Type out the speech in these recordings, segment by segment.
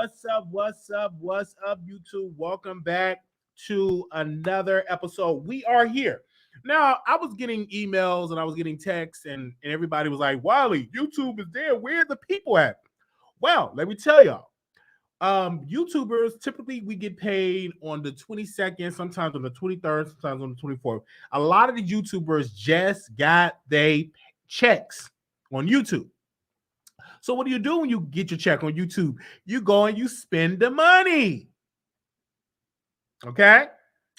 What's up, YouTube? Welcome back to another episode. We are here. Now, I was getting emails and I was getting texts, and everybody was like, Wiley, YouTube is there. Where are the people at? Well, let me tell y'all. YouTubers typically we get paid on the 22nd, sometimes on the 23rd, sometimes on the 24th. A lot of the YouTubers just got they checks on YouTube. So what do you do when you get your check on YouTube? You go and you spend the money. Okay?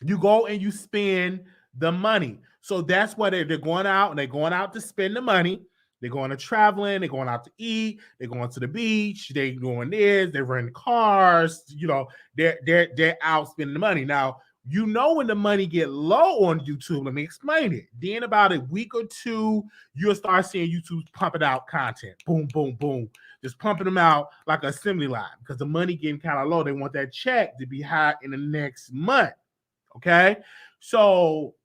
You go and you spend the money. So that's why they're going out and they're going out to spend the money. They're going to traveling, they're going out to eat, they're going to the beach, they're doing this, they're renting cars, they're out spending the money. Now, when the money get low on YouTube, let me explain it. Then about a week or two, you'll start seeing YouTube pumping out content. Boom, boom, boom. Just pumping them out like an assembly line because the money getting kind of low. They want that check to be high in the next month. Okay? So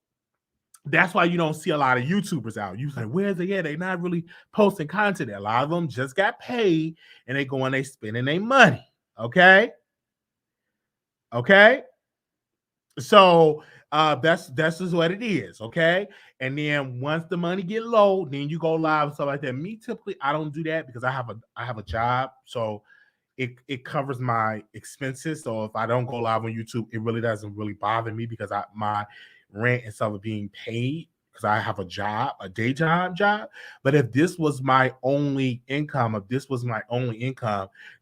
that's why you don't see a lot of YouTubers out. You say, where's they at? They're not really posting content. A lot of them just got paid and they go and they spending their money. Okay? So that's just what it is, okay? And then once the money get low, then you go live and stuff like that. Me typically, I don't do that because I have a job, so it covers my expenses. So if I don't go live on YouTube, it really doesn't really bother me because my rent and stuff are being paid because I have a job, a daytime job. But if this was my only income, then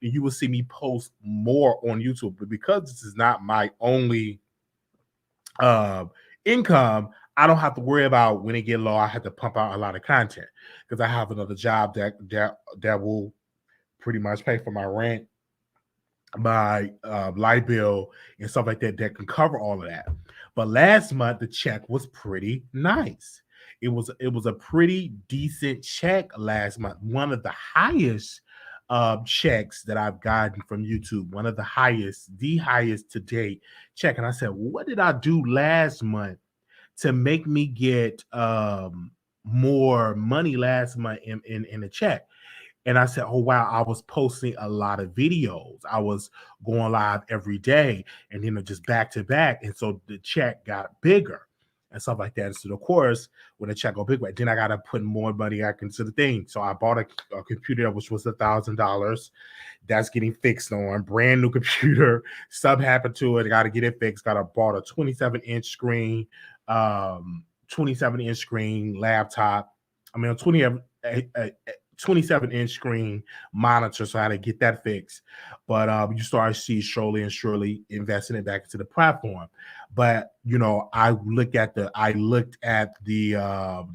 you will see me post more on YouTube. But because this is not my only income, I don't have to worry about when it get low. I have to pump out a lot of content because I have another job that will pretty much pay for my rent, my light bill, and stuff like that can cover all of that. But last month the check was pretty nice. It was a pretty decent check last month. One of the highest checks that I've gotten from YouTube, the highest to date check. And I said, well, what did I do last month to make me get more money last month in the check? And I said, oh, wow, I was posting a lot of videos. I was going live every day and, just back to back. And so the check got bigger and stuff like that. And so, of course, when the check got bigger, then I got to put more money back into the thing. So I bought a computer, which was $1,000. That's getting fixed on. Brand new computer. Stuff happened to it. I got to get it fixed. Bought a 27-inch screen, 27-inch screen laptop. I mean, a 27-inch screen monitor, so I had to get that fixed. But you start to see slowly and surely investing it back into the platform. But I looked at the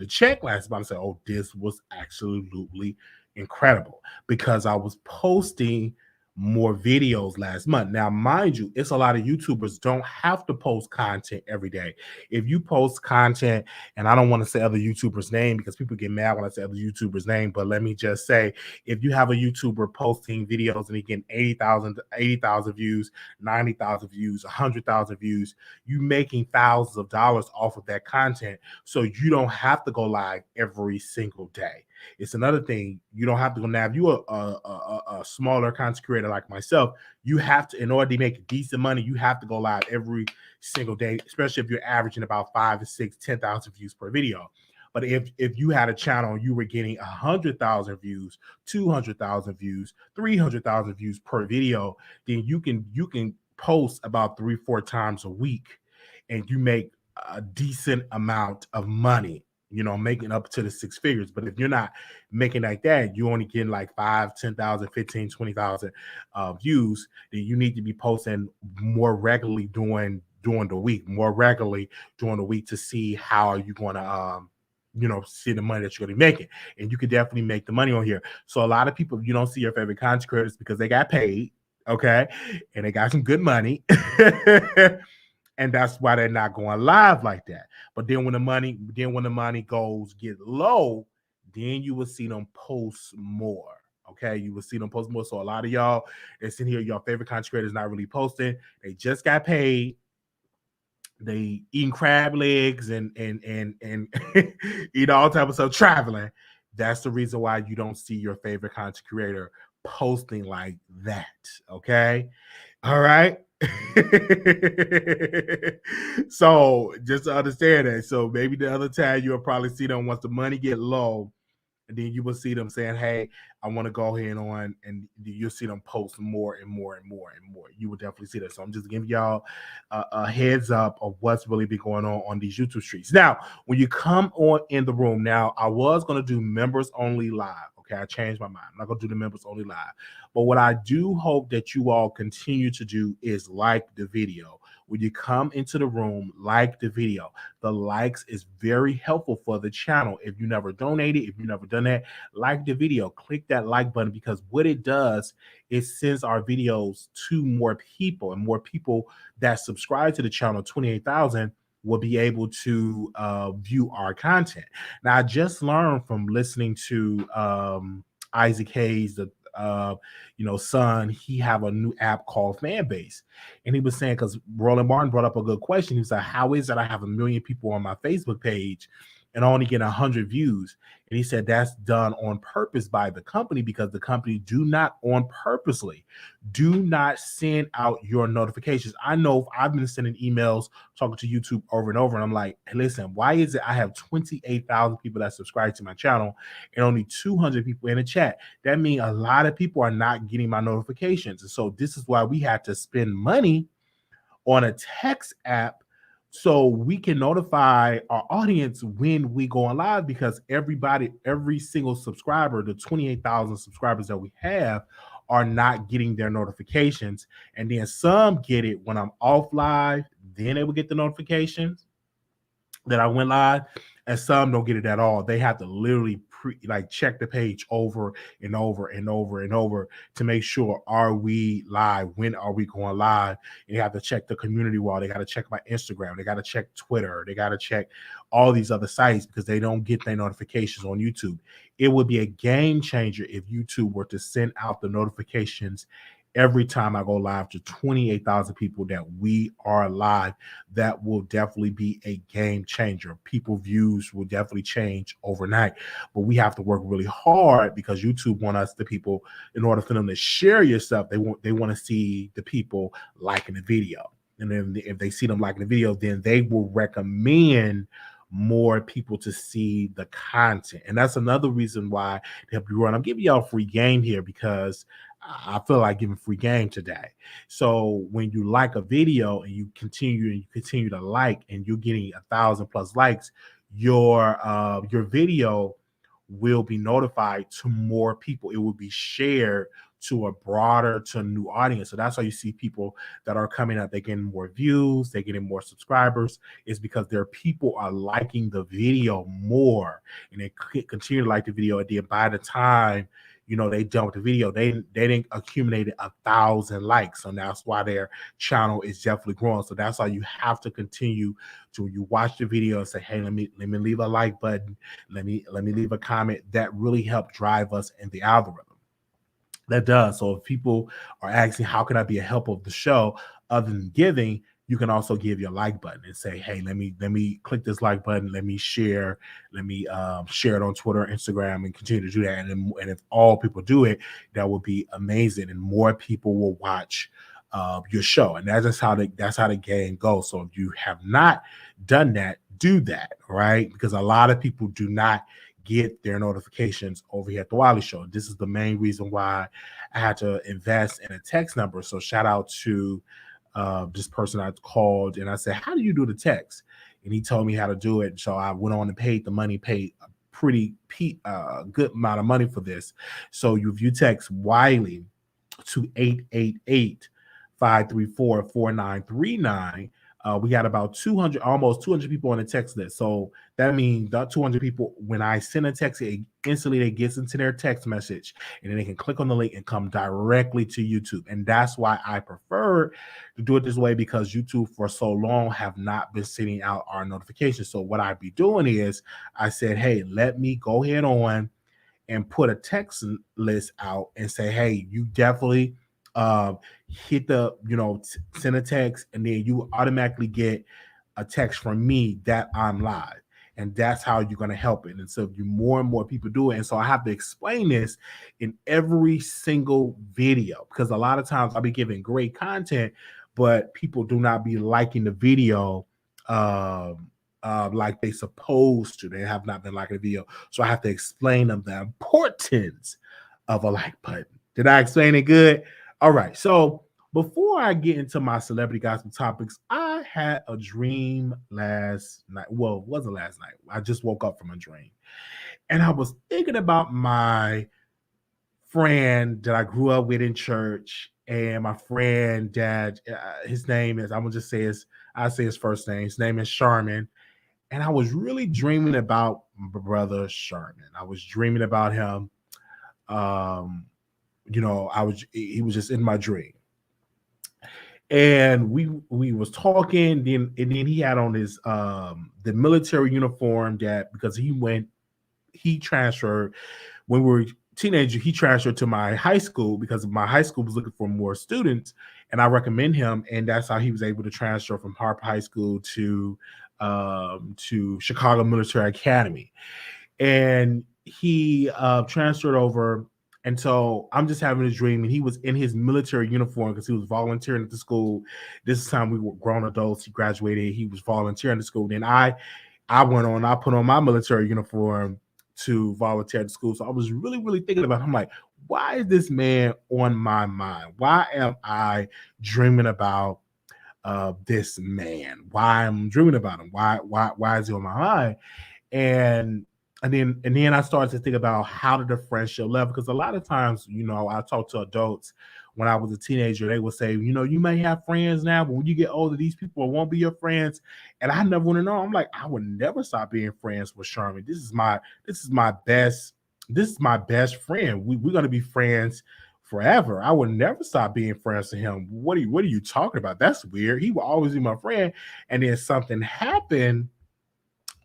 check last month and said, oh, this was absolutely incredible because I was posting more videos last month. Now, mind you, it's a lot of YouTubers don't have to post content every day. If you post content, and I don't want to say other YouTubers' name because people get mad when I say other YouTubers' name, but let me just say, if you have a YouTuber posting videos and he getting 80,000 views, 90,000 views, 100,000 views, you making thousands of dollars off of that content. So you don't have to go live every single day. It's another thing. You don't have to go now. If you're a smaller content creator like myself, you have to, in order to make decent money, you have to go live every single day, especially if you're averaging about 5 to 6, 10,000 views per video. But if you had a channel, you were getting 100,000 views, 200,000 views, 300,000 views per video, then you can post about 3-4 times a week, and you make a decent amount of money. Making up to the 6 figures. But if you're not making like that, you're only getting like 5, 10,000, 15, 20,000 views, then you need to be posting more regularly during the week, to see how you're going to see the money that you're going to be making. And you can definitely make the money on here. So a lot of people, you don't see your favorite content creators because they got paid, okay? And they got some good money. And that's why they're not going live like that. But then when the money get low, then you will see them post more. Okay, you will see them post more. So a lot of y'all that's in here, your favorite content creators not really posting. They just got paid. They eating crab legs and eat all type of stuff, traveling. That's the reason why you don't see your favorite content creator posting like that. Okay. All right. So just to understand that. So maybe the other time you'll probably see them once the money get low, and then you will see them saying, "Hey, I want to go ahead on," and you'll see them post more and more and more and more. You will definitely see that. So I'm just giving y'all a heads up of what's really been going on these YouTube streets. Now, when you come on in the room, now I was gonna do members only live. Okay, I changed my mind. I'm not gonna do the members only live. But what I do hope that you all continue to do is like the video. When you come into the room, like the video. The likes is very helpful for the channel. If you never donated, if you never done that, like the video, click that like button, because what it does, it sends our videos to more people, and more people that subscribe to the channel, 28,000, will be able to view our content. Now, I just learned from listening to Isaac Hayes, the son, he have a new app called Fanbase. And he was saying, because Roland Martin brought up a good question. He was like, how is it I have 1 million people on my Facebook page and only get 100 views? And he said that's done on purpose by the company, because the company do not send out your notifications. I know I've been sending emails talking to YouTube over and over, and I'm like, hey, listen, why is it I have 28,000 people that subscribe to my channel and only 200 people in the chat? That means a lot of people are not getting my notifications. And so this is why we had to spend money on a text app so we can notify our audience when we go on live, because every single subscriber, the 28,000 subscribers that we have, are not getting their notifications. And then some get it when I'm off live, then they will get the notifications that I went live, and some don't get it at all. They have to literally check the page over and over and over and over to make sure, are we live? When are we going live? And they have to check the community wall. They got to check my Instagram. They got to check Twitter. They got to check all these other sites, because they don't get their notifications on YouTube. It would be a game changer if YouTube were to send out the notifications every time I go live to 28,000 people that we are live. That will definitely be a game changer. People views will definitely change overnight, but we have to work really hard, because YouTube want us, the people, in order for them to share your stuff, they want to see the people liking the video. And then if they see them liking the video, then they will recommend more people to see the content. And that's another reason why to help you run. I'm giving y'all free game here, because I feel like giving free game today. So when you like a video and you continue to like, and you're getting 1,000+ likes, your video will be notified to more people. It will be shared to a new audience. So that's why you see people that are coming up, they're getting more views, they're getting more subscribers. It's because their people are liking the video more, and they continue to like the video. And then by the time they done with the video, they didn't accumulate 1,000 likes. So that's why their channel is definitely growing. So that's why you have to continue to, when you watch the video, and say, hey, let me leave a like button, let me leave a comment. That really helps drive us in the algorithm. That does. So if people are asking, how can I be a help of the show other than giving, you can also give your like button and say, hey, let me click this like button, let me share it on Twitter, Instagram, and continue to do that. And if all people do it, that would be amazing, and more people will watch your show. And that's how the game goes. So if you have not done that, do that, right? Because a lot of people do not get their notifications over here at the Wiley Show. This is the main reason why I had to invest in a text number. So shout out to this person I called, and I said, how do you do the text? And he told me how to do it. So I went on and paid a pretty good amount of money for this. So if you text Wiley to 888-534-4939, we got about 200, almost 200 people on the text list. So that means that 200 people, when I send a text, instantly it gets into their text message, and then they can click on the link and come directly to YouTube. And that's why I prefer to do it this way, because YouTube for so long have not been sending out our notifications. So what I'd be doing is I said, hey, let me go ahead on and put a text list out and say, hey, you definitely hit the, send a text, and then you automatically get a text from me that I'm live. And that's how you're going to help it. And so you more and more people do it. And so I have to explain this in every single video, because a lot of times I'll be giving great content, but people do not be liking the video like they supposed to. They have not been liking the video. So I have to explain them the importance of a like button. Did I explain it good? All right. So before I get into my celebrity gospel topics, I had a dream last night. Well, it wasn't last night. I just woke up from a dream. And I was thinking about my friend that I grew up with in church, and my friend that his name is, I'm gonna just say I say his first name. His name is Sharman. And I was really dreaming about my brother Sharman. I was dreaming about him. He was just in my dream. And we was talking, then he had on his the military uniform, that because he transferred when we were teenagers. He transferred to my high school because my high school was looking for more students, and I recommend him, and that's how he was able to transfer from Harper High School to Chicago Military Academy. And he transferred over. And so I'm just having a dream, and he was in his military uniform because he was volunteering at the school. This time we were grown adults. He graduated. He was volunteering at the school. Then I put on my military uniform to volunteer at the school. So I was really, really thinking about it. I'm like, why is this man on my mind? Why am I dreaming about this man? Why am I dreaming about him? Why is he on my mind? And then I started to think about how did the friendship level, because a lot of times, I talk to adults when I was a teenager, they would say, you may have friends now, but when you get older, these people won't be your friends. And I never want to know. I'm like, I would never stop being friends with Sherman. This is my best friend. We're gonna be friends forever. I would never stop being friends with him. What are you talking about? That's weird. He will always be my friend. And then something happened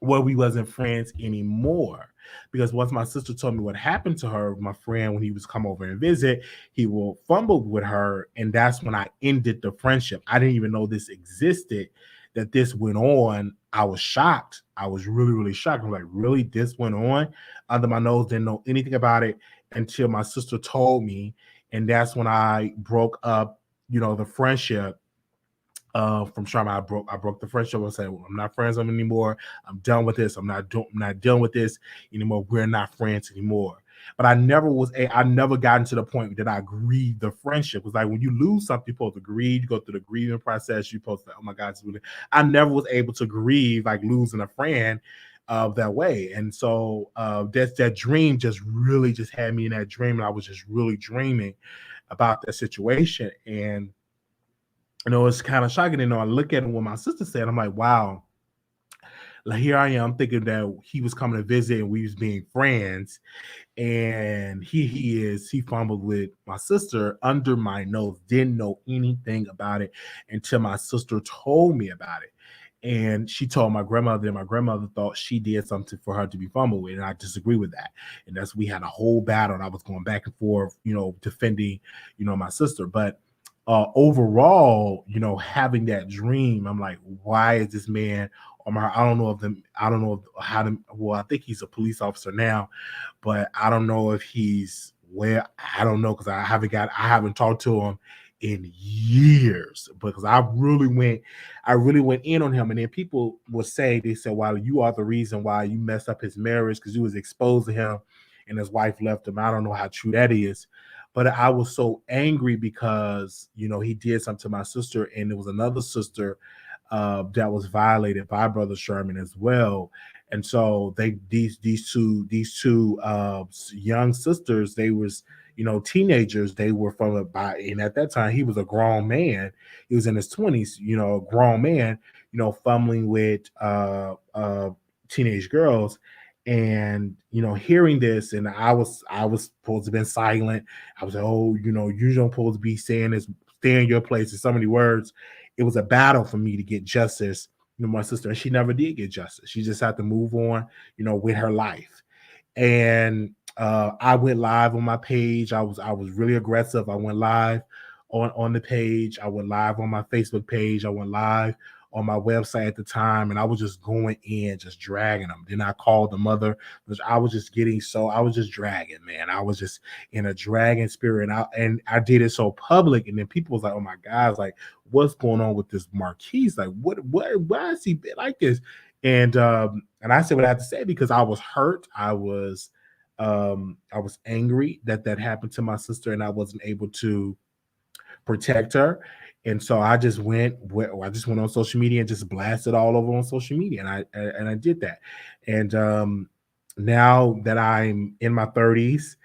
where we wasn't friends anymore, because once my sister told me what happened to her, my friend, when he was come over and visit, he will fumble with her, and that's when I ended the friendship. I didn't even know this existed, that this went on. I was shocked. I was really, really shocked. I'm like, really, this went on under my nose? Didn't know anything about it until my sister told me, and that's when I broke up, the friendship from Sharma. I broke the friendship and said, well, I'm not friends with him anymore. I'm done with this. I'm not dealing with this anymore. We're not friends anymore. But I never got into the point that I grieved the friendship. It was like when you lose something, you're supposed to grieve. You go through the grieving process. You're supposed to, oh my God, I never was able to grieve like losing a friend that way. And so that dream just really just had me in that dream. And I was just really dreaming about that situation. And it's kind of shocking. I look at it, what my sister said. I'm like, wow. Like, here I am thinking that he was coming to visit and we was being friends. And he fumbled with my sister under my nose. Didn't know anything about it until my sister told me about it. And she told my grandmother, and my grandmother thought she did something for her to be fumbled with. And I disagree with that. And we had a whole battle, and I was going back and forth, defending, my sister. But overall, having that dream, I'm like, why is this man on my? I don't know how to. Well, I think he's a police officer now, but I don't know if he's where. I don't know, because I haven't talked to him in years, because I really went in on him. And then people will say, they said, well, you are the reason why you messed up his marriage, because you was exposed to him and his wife left him. I don't know how true that is. But I was so angry because, he did something to my sister, and there was another sister that was violated by Brother Sherman as well. And so these two young sisters, they was, teenagers. They were and at that time he was a grown man. He was in his 20s, a grown man, fumbling with teenage girls. And hearing this, and I was supposed to have been silent. I was like, oh, you don't supposed to be saying this, stay in your place, in so many words. It was a battle for me to get justice, my sister, and she never did get justice. She just had to move on, with her life. And I went live on my page. I was really aggressive. I went live on the page. I went live on my Facebook page. I went live on my website at the time, and I was just going in, just dragging them. Then I called the mother, which I was just I was just dragging, man. I was just in a dragging spirit, and I did it so public, and then people was like, "Oh my God, like what's going on with this Marquise? Like why has he been like this?" And I said what I had to say because I was hurt. I was angry that happened to my sister, and I wasn't able to protect her. And so I just went on social media and just blasted all over on social media, and I did that. And now that I'm in my 30s,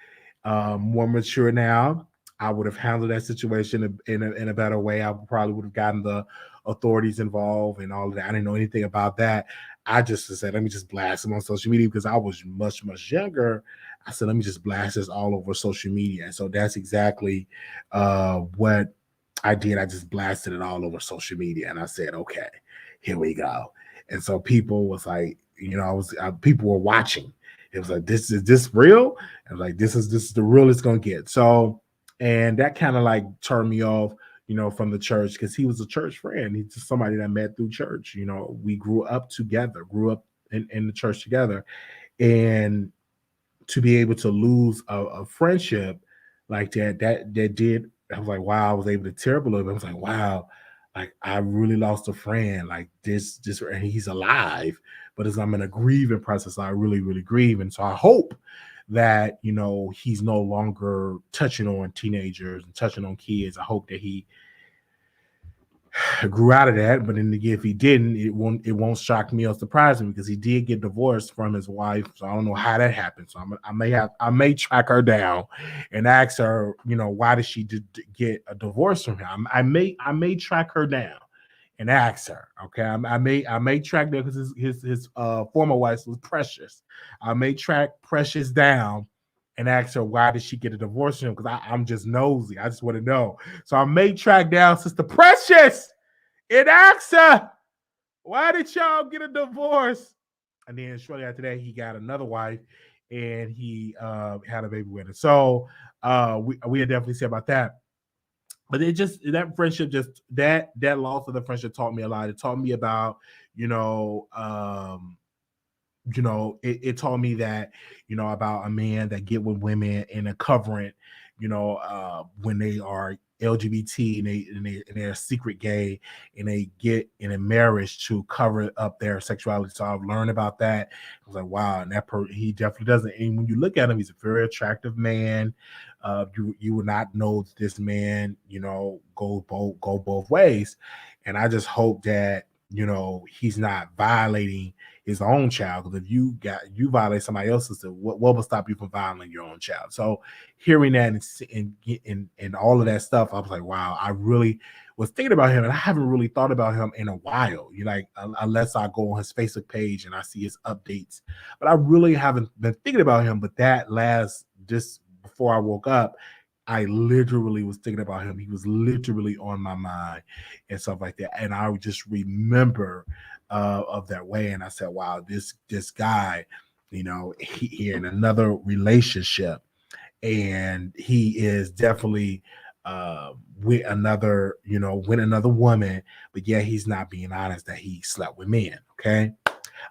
more mature now, I would have handled that situation in a better way. I probably would have gotten the authorities involved and all of that. I didn't know anything about that. I just said, let me just blast them on social media because I was much younger. I said, let me just blast this all over social media. And so that's exactly what I did. I just blasted it all over social media, and I said, okay, here we go. And so people was like, people were watching. It was like, is this real? And like, this is the real it's gonna get. So, and that kind of like turned me off, from the church, because he was a church friend. He's just somebody that I met through church. We grew up together, grew up in the church together, and to be able to lose a friendship like that did. I was like, wow, I was able to tear up a little bit. I was like, wow, like I really lost a friend. Like this, and he's alive, but as I'm in a grieving process, I really grieve. And so I hope that, he's no longer touching on teenagers and touching on kids. I hope that he grew out of that, but if he didn't, it won't shock me or surprise me, because he did get divorced from his wife. So I don't know how that happened. So I may track her down and ask her, why did she get a divorce from him? I may track her down and ask her. Okay, I may track down, because his former wife was Precious. I may track Precious down and ask her, why did she get a divorce from him? Because I'm just nosy. I just want to know. So I may track down Sister Precious and ask her, why did y'all get a divorce? And then shortly after that, he got another wife, and he had a baby with her. So we had definitely said about that. But it just, that friendship, just that loss of the friendship taught me a lot. It taught me about, it taught me that, about a man that get with women in a covering, when they are LGBT and they're secret gay, and they get in a marriage to cover up their sexuality. So I've learned about that. I was like, wow, and he definitely doesn't. And when you look at him, he's a very attractive man. You would not know that this man, go both ways. And I just hope that, he's not violating his own child. Because if you violate somebody else's, what will stop you from violating your own child? So hearing that and all of that stuff, I was like, wow, I really was thinking about him, and I haven't really thought about him in a while. Unless I go on his Facebook page and I see his updates, but I really haven't been thinking about him. But just before I woke up, I literally was thinking about him. He was literally on my mind and stuff like that. And I would just remember of that way. And I said, wow, this guy, he in another relationship, and he is definitely with another woman, but yeah, he's not being honest that he slept with men. Okay.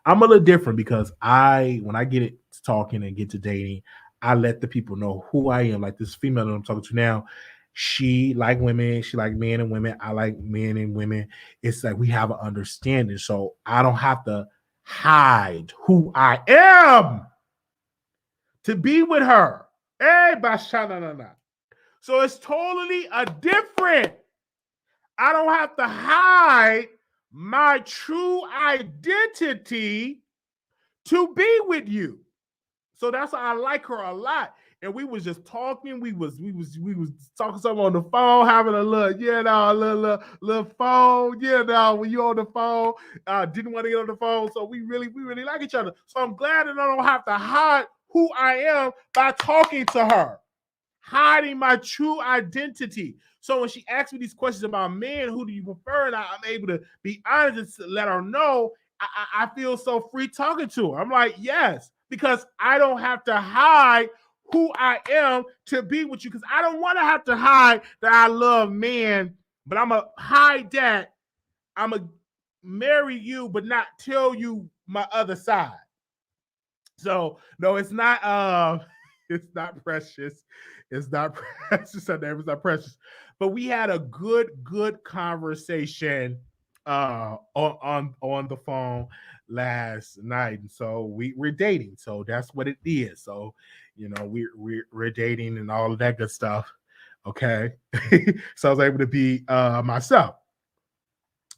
I'm a little different, because when I get it to talking and get to dating, I let the people know who I am. Like this female that I'm talking to now, she like women, she like men and women. I like men and women. It's like we have an understanding, so I don't have to hide who I am to be with her. Hey, so it's totally a different. I don't have to hide my true identity to be with you. So that's why I like her a lot. And we was just talking. We was talking something on the phone, having a little, little phone. When you on the phone, didn't want to get on the phone. So we really like each other. So I'm glad that I don't have to hide who I am by talking to her, hiding my true identity. So when she asks me these questions about men, who do you prefer? And I'm able to be honest and let her know, I feel so free talking to her. I'm like, yes, because I don't have to hide who I am to be with you, because I don't want to have to hide that I love men, but I'm going to hide that. I'm going to marry you but not tell you my other side. So no, it's not it's not Precious. It's not Precious. Her name is not Precious. But we had a good conversation on the phone last night. And so we're dating. So that's what it is. So, we're dating and all of that good stuff. Okay. So I was able to be myself.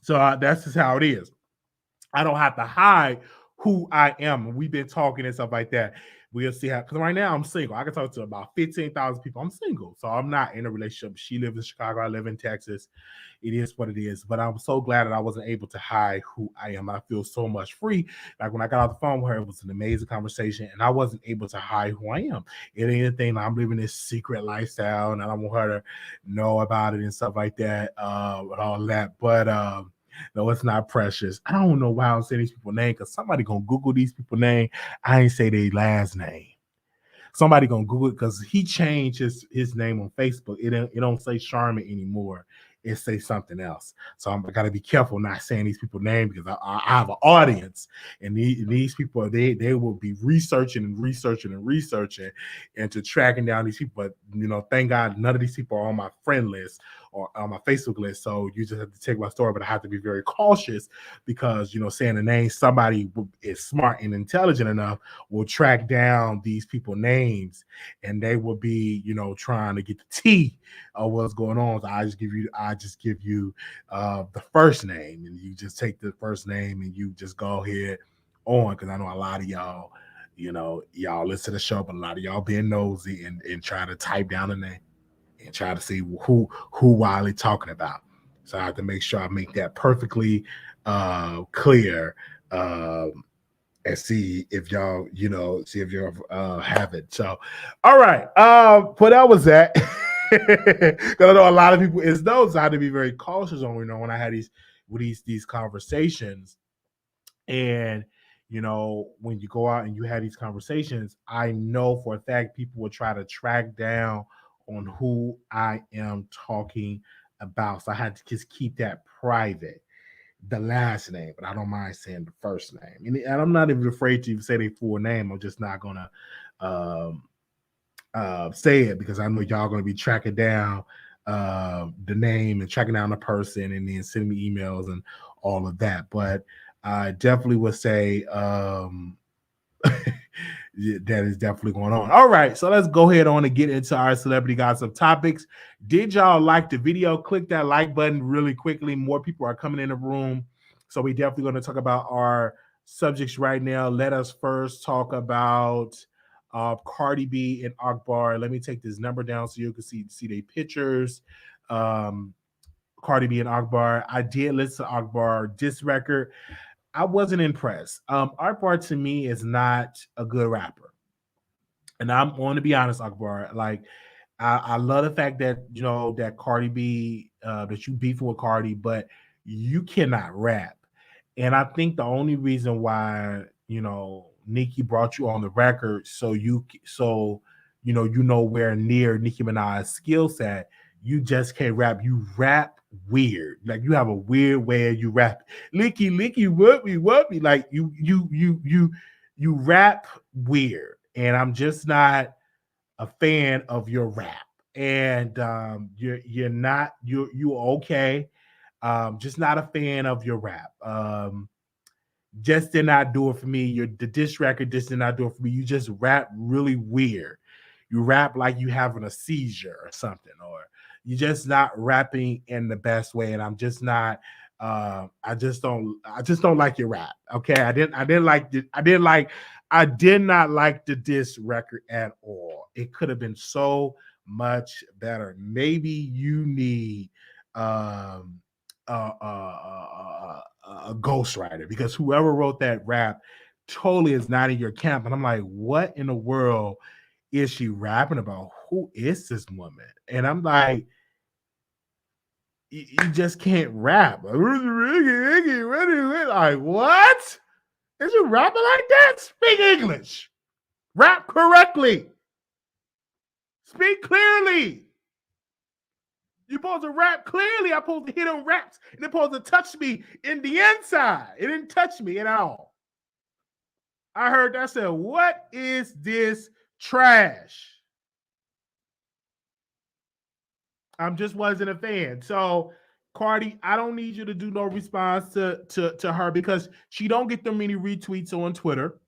So that's just how it is. I don't have to hide who I am. We've been talking and stuff like that. We'll see how, because right now I'm single. I can talk to about 15,000 people. I'm single. So I'm not in a relationship. She lives in Chicago. I live in Texas. It is what it is. But I'm so glad that I wasn't able to hide who I am. I feel so much free. Like when I got off the phone with her, it was an amazing conversation. And I wasn't able to hide who I am. It ain't anything like I'm living this secret lifestyle and I don't want her to know about it and stuff like that. And all that. But no, it's not Precious. I don't know why I'm saying these people's name because somebody gonna Google these people's name. I ain't say their last name. Somebody gonna Google it because he changed his name on Facebook. It don't say Charmin anymore. It say something else. So I gotta be careful not saying these people's name because I have an audience, and these people they will be researching into tracking down these people. But thank God none of these people are on my friend list or on my Facebook list. So you just have to take my story, but I have to be very cautious because saying the name somebody is smart and intelligent enough will track down these people's names, and they will be trying to get the tea of what's going on. So I just give you the first name, and you just take the first name and you just go ahead on, because I know a lot of y'all y'all listen to the show, but a lot of y'all being nosy and try to type down the name and try to see who Wiley talking about. So I have to make sure I make that perfectly clear, and see if y'all have it. So, all right, but that was that. Because I know a lot of people is those. I had to be very cautious on when I had these conversations, and when you go out and you have these conversations, I know for a fact people will try to track down on who I am talking about. So I had to just keep that private, the last name, but I don't mind saying the first name. And I'm not even afraid to even say their full name. I'm just not gonna say it because I know y'all gonna be tracking down the name and tracking down the person and then sending me emails and all of that. But I definitely would say that is definitely going on. All right, so let's go ahead on and get into our celebrity gossip topics. Did y'all like the video? Click that like button really quickly. More people are coming in the room, so we definitely going to talk about our subjects right now. Let us first talk about Cardi B and Akbar. Let me take this number down so you can see their pictures. Cardi B and Akbar. I did listen to Akbar diss record. I wasn't impressed. Akbar to me is not a good rapper, and I'm going to be honest, Akbar. Like, I love the fact that that Cardi B, that you beefing with Cardi, but you cannot rap. And I think the only reason why Nicki brought you on the record where near Nicki Minaj's skill set. You just can't rap. You rap weird. Like you have a weird way you rap. Licky, what me. Like you rap weird. And I'm just not a fan of your rap. And you're okay. Just not a fan of your rap. Just did not do it for me. The diss record just did not do it for me. You just rap really weird. You rap like you having a seizure or something, or you're just not rapping in the best way. And I'm just not. I just don't like your rap. Okay, I did not like the diss record at all. It could have been so much better. Maybe you need a ghostwriter, because whoever wrote that rap totally is not in your camp. And I'm like, what in the world is she rapping about? Who is this woman? And I'm like, you just can't rap. Like, what? Is you rapping like that? Speak English. Rap correctly. Speak clearly. You're supposed to rap clearly. I'm supposed to hit on raps, and they're supposed to touch me in the inside. It didn't touch me at all. I heard that. I said, what is this trash? I just wasn't a fan. So, Cardi, I don't need you to do no response to her because she don't get them many retweets on Twitter.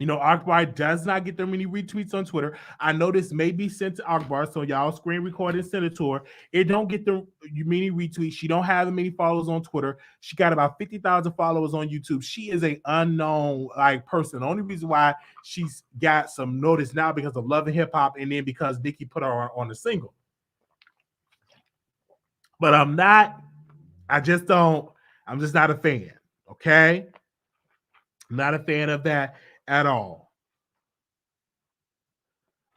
You know, Akbar does not get them many retweets on Twitter. I know this may be sent to Akbar, so y'all screen record and send it to her. It don't get them many retweets. She don't have many followers on Twitter. She got about 50,000 followers on YouTube. She is an unknown person. The only reason why she's got some notice now because of Love and Hip Hop, and then because Nicki put her on the single. But I'm just not a fan. Okay, I'm not a fan of that at all.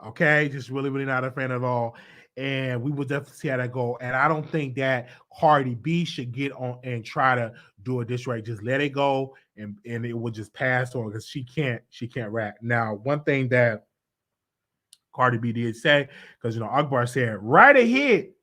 Okay, just really, really not a fan at all. And we will definitely see how that go. And I don't think that Cardi B should get on and try to do it this way. Just let it go, and it will just pass on because she can't rap. Now, one thing that Cardi B did say, because Akbar said, write a hit.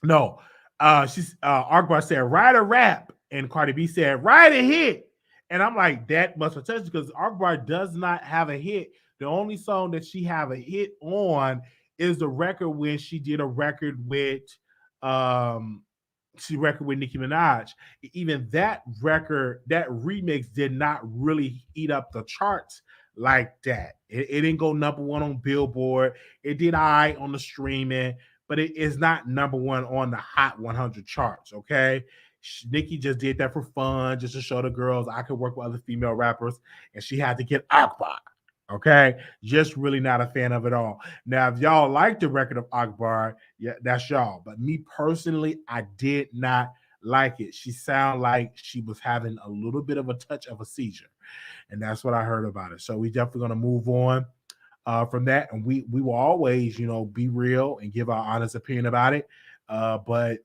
No, Akbar said, write a rap, and Cardi B said, write a hit. And I'm like, that must have touched because Akbar does not have a hit. The only song that she have a hit on is the record when she did a record with Nicki Minaj. Even that record, that remix did not really eat up the charts like that. It didn't go number one on Billboard. It did on the streaming, but it is not number one on the Hot 100 charts, okay? Nicki just did that for fun, just to show the girls I could work with other female rappers, and she had to get Akbar. Okay, just really not a fan of it all. Now, if y'all like the record of Akbar, yeah, that's y'all. But me personally, I did not like it. She sounded like she was having a little bit of a touch of a seizure, and that's what I heard about it. So we definitely gonna move on from that, and we will always, be real and give our honest opinion about it. But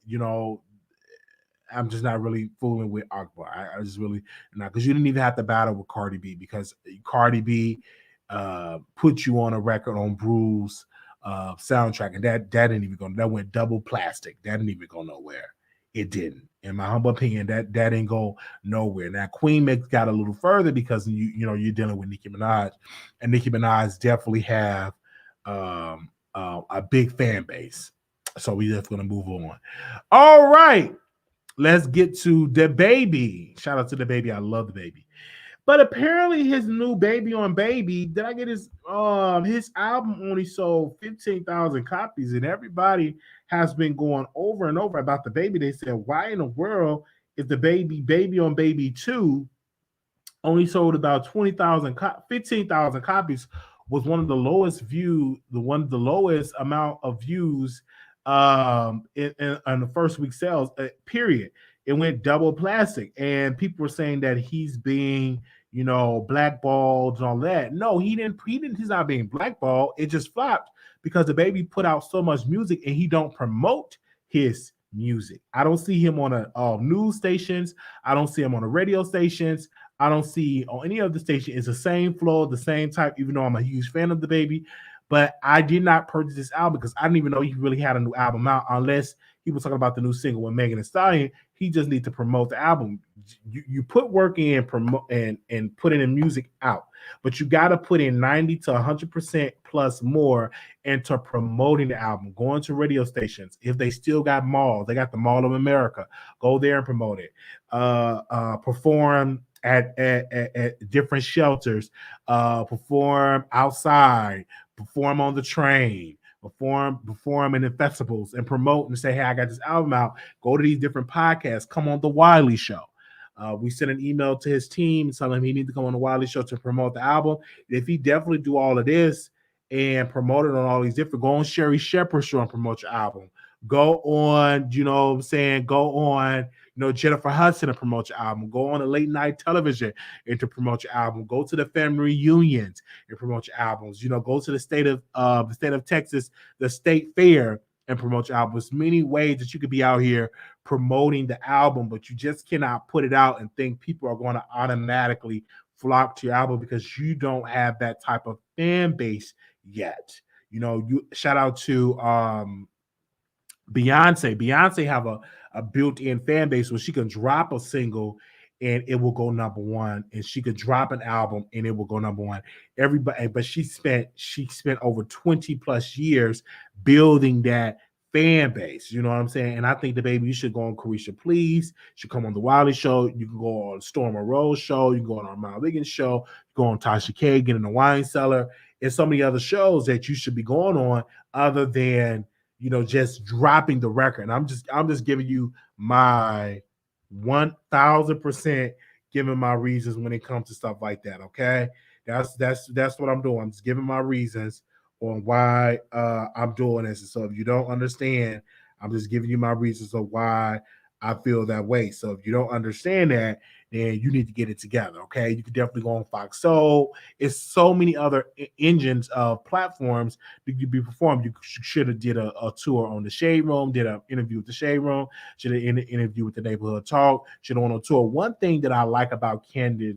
I'm just not really fooling with Akbar. I just really not, because you didn't even have to battle with Cardi B, because Cardi B put you on a record on Bru's soundtrack, and that didn't even go. That went double plastic. That didn't even go nowhere. It didn't. In my humble opinion, that didn't go nowhere. Now Queen Mix got a little further because you're dealing with Nicki Minaj, and Nicki Minaj definitely have a big fan base. So we just gonna move on. All right. Let's get to DabBaby. Shout out to DabBaby. I love DabBaby. But apparently his new Baby on Baby, did I get his album only sold 15,000 copies, and everybody has been going over and over about DabBaby. They said, why in the world is DabBaby Baby on Baby 2 only sold about 15,000 copies, was one of the lowest amount of views in the first week sales, period. It went double plastic, and people were saying that he's being, blackballed and all that. No, he didn't. He's not being blackballed. It just flopped because DabBaby put out so much music, and he don't promote his music. I don't see him on news stations. I don't see him on the radio stations. I don't see on any other station. It's the same flow, the same type, even though I'm a huge fan of DabBaby. But I did not purchase this album because I didn't even know he really had a new album out, unless he was talking about the new single with Megan Thee Stallion. He just needs to promote the album. You put work in, promote and put it in music out, but you got to put in 90 to 100% plus more into promoting the album. Going to radio stations, if they still got malls, they got the Mall of America. Go there and promote it. Perform at different shelters. Perform outside. Perform on the train, perform in the festivals, and promote and say, hey, I got this album out. Go to these different podcasts. Come on the Wiley Show. We sent an email to his team telling him he needs to come on the Wiley Show to promote the album. If he definitely do all of this and promote it on all these different, go on Sherry Shepherd's show and promote your album. Go on, go on, Jennifer Hudson and promote your album. Go on a late night television and to promote your album. Go to the family reunions and promote your albums. Go to the state of Texas, the state fair, and promote your album. There's many ways that you could be out here promoting the album, but you just cannot put it out and think people are going to automatically flock to your album because you don't have that type of fan base yet. You shout out to Beyonce have a built-in fan base where she can drop a single and it will go number one, and she could drop an album and it will go number one. Everybody, but she spent over 20 plus years building that fan base. You know what I'm saying? And I think DabBaby, you should go on Carisha Please, you should come on the Wiley Show, you can go on Storm Rose show, you can go on our Mount Liggins show, go on Tasha K, get in the wine cellar, and so many other shows that you should be going on other than just dropping the record. And I'm just giving you my 1000% giving my reasons when it comes to stuff like that. Okay, that's what I'm doing. I'm just giving my reasons on why I'm doing this. And so if you don't understand, I'm just giving you my reasons of why I feel that way. So if you don't understand that, then you need to get it together. Okay, you can definitely go on Fox Soul. It's so many other engines of platforms that you be performed. You should have did a tour on the Shade Room, did an interview with the Shade Room, should have interview with the Neighborhood Talk, should have on a tour. One thing that I like about Candy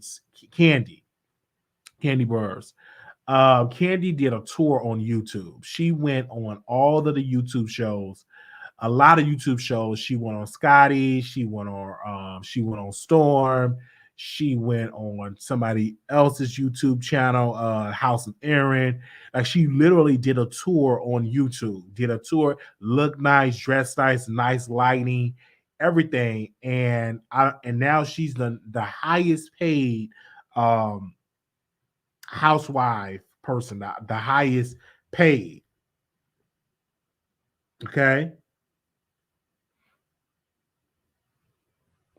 Burrs, Candy did a tour on YouTube. She went on all of the YouTube shows, a lot of YouTube shows. She went on Scotty. She went on Storm. She went on somebody else's YouTube channel, House of Aaron. Like, she literally did a tour on YouTube. Did a tour, looked nice, dressed nice, nice lighting, everything. And now she's the highest paid housewife person, the highest paid. Okay.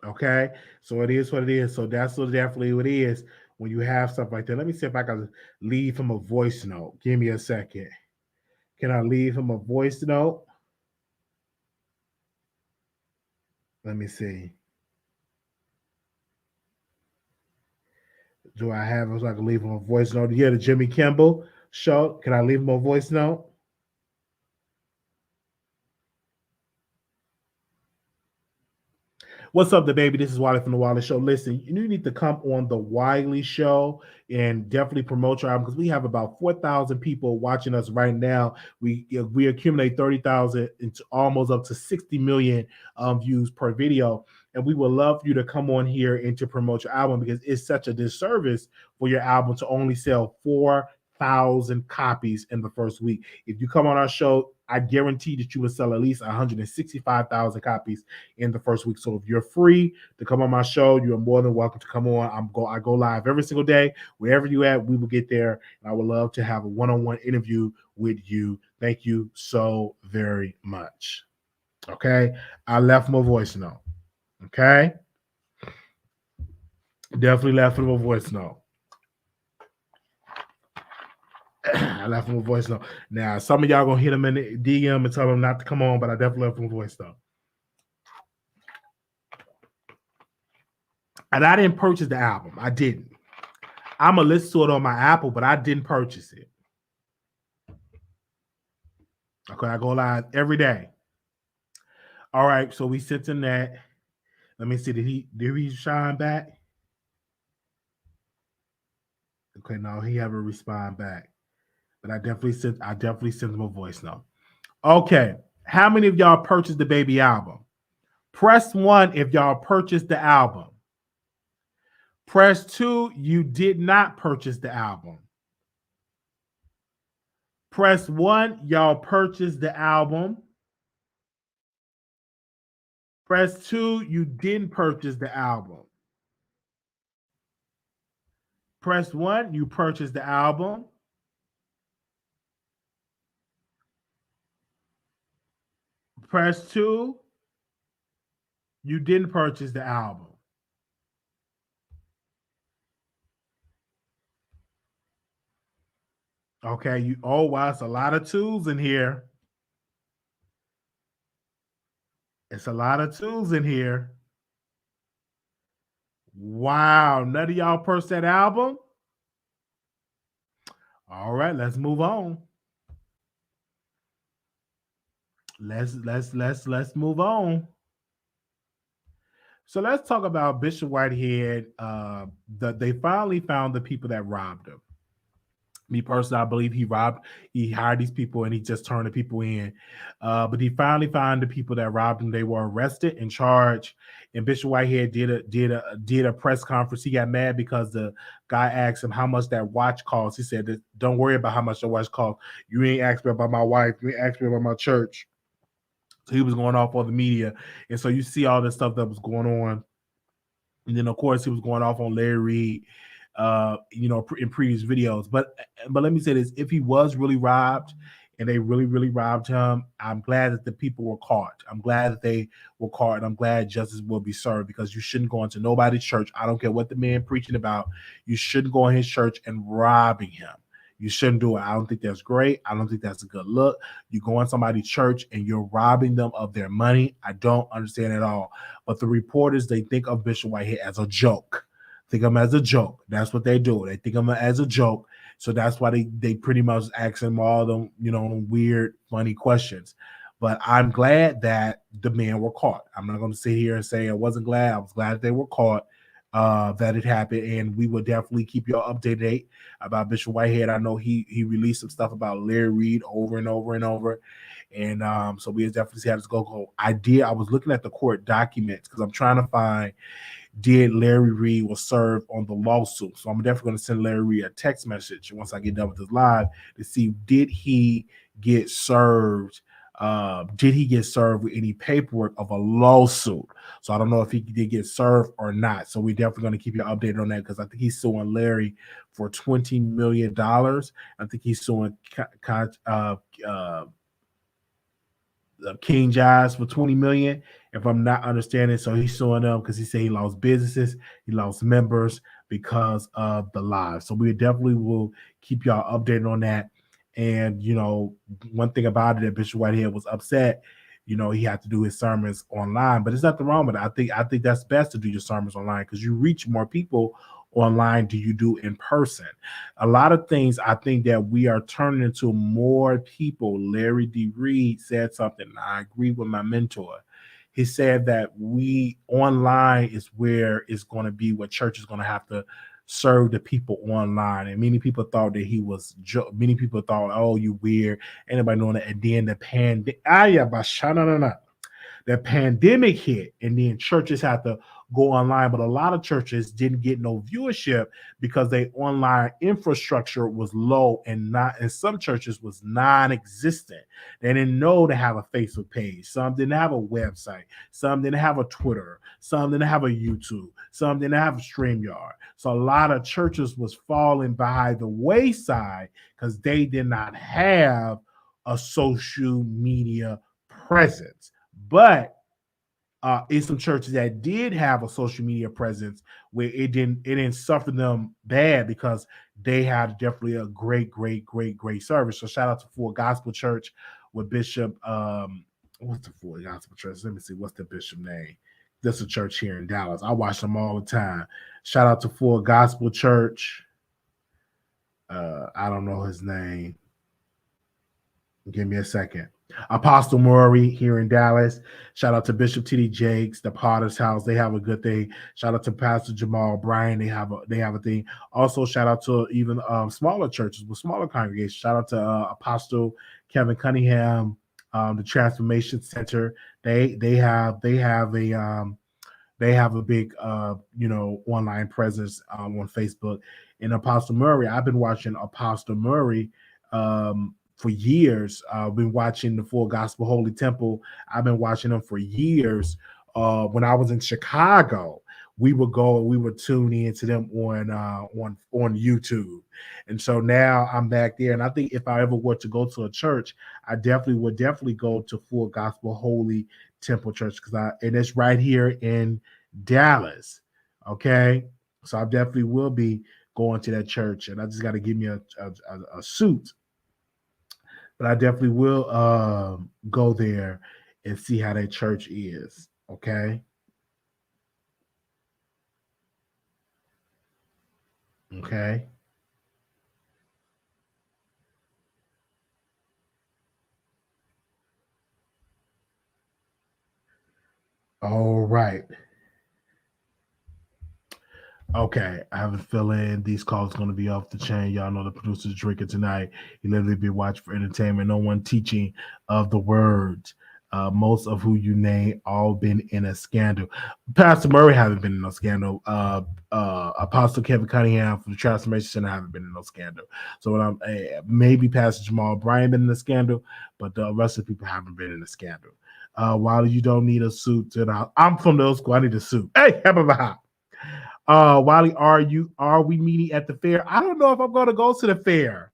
Okay, so it is what it is. So that's what definitely what it is when you have stuff like that. Let me see if I can leave him a voice note. Give me a second. Can I leave him a voice note? Let me see. Do I have him so I can leave him a voice note? Yeah, the Jimmy Kimmel show. Can I leave him a voice note? What's up, DabBaby? This is Wiley from the Wiley Show. Listen, you need to come on the Wiley Show and definitely promote your album, because we have about 4,000 people watching us right now. We accumulate 30,000 into almost up to 60 million views per video. And we would love for you to come on here and to promote your album, because it's such a disservice for your album to only sell 4,000 copies in the first week. If you come on our show, I guarantee that you will sell at least 165,000 copies in the first week. So if you're free to come on my show, you're more than welcome to come on. I go live every single day. Wherever you at, we will get there. And I would love to have a one-on-one interview with you. Thank you so very much. Okay. I left my voice note. Okay. Definitely left him a voice note. I left him a voice note. Now, some of y'all gonna hit him in the DM and tell him not to come on, but I definitely left him a voice note. And I didn't purchase the album. I didn't. I'm gonna listen to it on my Apple, but I didn't purchase it. Okay, I go live every day. All right, so we sit in that. Let me see. Did he shine back? Okay, no, he haven't respond back. But I definitely sent him a voice note. Okay. How many of y'all purchased the DabBaby album? Press 1 if y'all purchased the album. Press 2, you did not purchase the album. Press 1, y'all purchased the album. Press 2, you didn't purchase the album. Press 1, you purchased the album. Press 2, you didn't purchase the album. Okay, wow, it's a lot of twos in here. It's a lot of twos in here. Wow, none of y'all purchased that album? All right, let's move on. Let's move on. So let's talk about Bishop Whitehead. They finally found the people that robbed him. Me personally, I believe he hired these people and he just turned the people in. But he finally found the people that robbed him. They were arrested and charged. And Bishop Whitehead did a press conference. He got mad because the guy asked him how much that watch cost. He said, "Don't worry about how much the watch cost. You ain't asked me about my wife. You ain't asked me about my church." So he was going off on the media, and so you see all this stuff that was going on. And then of course he was going off on Larry Reed, in previous videos. But let me say this: if he was really robbed, and they really robbed him, I'm glad that the people were caught. I'm glad that they were caught, and I'm glad justice will be served, because you shouldn't go into nobody's church. I don't care what the man preaching about. You shouldn't go in his church and robbing him. You shouldn't do it. I don't think that's great. I don't think that's a good look. You go in somebody's church and you're robbing them of their money. I don't understand at all. But the reporters, they think of Bishop Whitehead as a joke. Think of him as a joke. That's what they do. They think of him as a joke. So that's why they pretty much ask him all them, weird, funny questions. But I'm glad that the men were caught. I'm not going to sit here and say I wasn't glad. I was glad they were caught, that it happened. And we will definitely keep y'all updated about Bishop Whitehead. I know he released some stuff about Larry Reed over and over and over. And so we definitely see how this go. I was looking at the court documents because I'm trying to find, did Larry Reed was served on the lawsuit. So I'm definitely going to send Larry Reed a text message once I get done with this live to see, did he get served? Did he get served with any paperwork of a lawsuit? So I don't know if he did get served or not. So we're definitely going to keep you updated on that, because I think he's suing Larry for $20 million. I think he's suing King Giles for 20 million, if I'm not understanding. So he's suing them because he said he lost businesses, he lost members because of the live. So we definitely will keep y'all updated on that. And one thing about it, that Bishop Whitehead was upset. He had to do his sermons online, but there's nothing wrong with it. I think that's best to do your sermons online, because you reach more people online do you do in person. A lot of things, I think that we are turning into more people. Larry D. Reed said something, I agree with my mentor. He said that we online is where it's going to be, what church is going to have to serve the people online. And many people thought that he was many people thought, oh, you weird, anybody knowing that. And then the pandemic hit, and then churches had to go online. But a lot of churches didn't get no viewership because their online infrastructure was low, and some churches was non-existent. They didn't know to have a Facebook page. Some didn't have a website. Some didn't have a Twitter. Some didn't have a YouTube. Some didn't have a StreamYard. So a lot of churches was falling by the wayside because they did not have a social media presence. But in some churches that did have a social media presence, where it didn't suffer them bad, because they had definitely a great service. So shout out to Full Gospel Church with Bishop. What's the Full Gospel Church? Let me see. What's the bishop name? This is a church here in Dallas. I watch them all the time. Shout out to Full Gospel Church. I don't know his name. Give me a second. Apostle Murray here in Dallas. Shout out to Bishop T.D. Jakes, the Potter's House. They have a good thing. Shout out to Pastor Jamal Bryan. They have a thing. Also, shout out to even smaller churches with smaller congregations. Shout out to Apostle Kevin Cunningham, the Transformation Center. They have a big online presence on Facebook. And Apostle Murray, I've been watching Apostle Murray for years. I've been watching the Full Gospel Holy Temple. I've been watching them for years. When I was in Chicago, we would go and we would tune in to them on YouTube. And so now I'm back there. And I think if I ever were to go to a church, I would definitely go to Full Gospel Holy Temple Church, and it's right here in Dallas. Okay. So I definitely will be going to that church, and I just got to give me a suit. But I definitely will go there and see how that church is. Okay. Okay. All right. Okay, I have a feeling these calls going to be off the chain. Y'all know the producer's drinking tonight. He literally be watching for entertainment. No one teaching of the words. Most of who you name all been in a scandal. Pastor Murray haven't been in no scandal. Apostle Kevin Cunningham from the Transformation Center haven't been in no scandal. So when I'm maybe Pastor Jamal Bryan been in a scandal, but the rest of the people haven't been in a scandal. While you don't need a suit, I'm from the old school. I need a suit. Hey, how about Wiley, are we meeting at the fair? I don't know if I'm gonna go to the fair.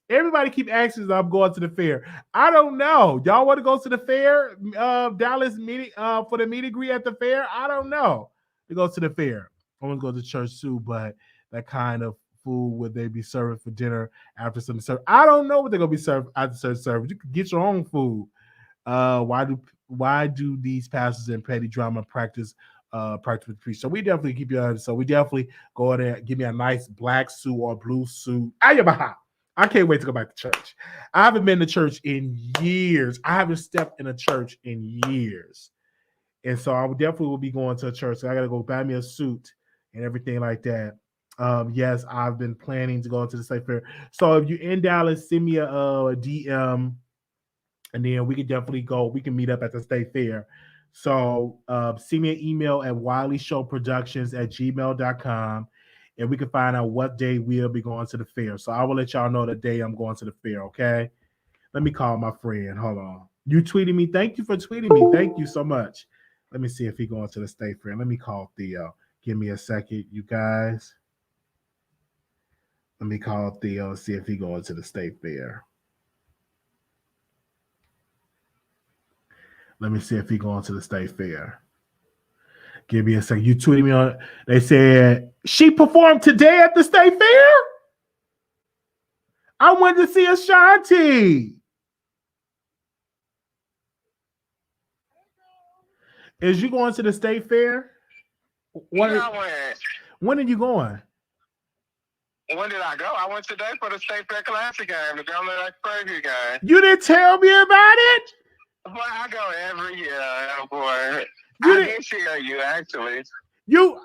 Everybody keep asking if I'm going to the fair. I don't know. Y'all want to go to the fair? Dallas meeting for the meet and greet at the fair? I don't know. To go to the fair. I want to go to church too, but that kind of food would they be serving for dinner after Sunday service? I don't know what they're gonna be serving after Sunday service. You can get your own food. Why do these pastors and petty drama practice with the priest? So we definitely keep you on. So we definitely go there, give me a nice black suit or blue suit. I can't wait to go back to church. I haven't been to church in years. I haven't stepped in a church in years. And so I definitely will be going to a church. So I got to go buy me a suit and everything like that. Yes, I've been planning to go to the state fair. So if you're in Dallas, send me a DM, and then we can definitely go. We can meet up at the state fair. So send me an email at wileyshowproductions@gmail.com, and we can find out what day we'll be going to the fair. So I will let y'all know the day I'm going to the fair, okay? Let me call my friend. Hold on. You tweeted me. Thank you for tweeting me. Thank you so much. Let me see if he going to the state fair. Let me call Theo. Give me a second, you guys. Let me call Theo and see if he going to the state fair. Let me see if he going to the state fair. Give me a second. You tweeted me on. They said she performed today at the state fair. I went to see Ashanti. Is you going to the state fair? When I went. When are you going? When did I go? I went today for the State Fair Classic game, the DabBaby Crazy game. You didn't tell me about it? Boy, I go every year, oh boy. I did share you, actually.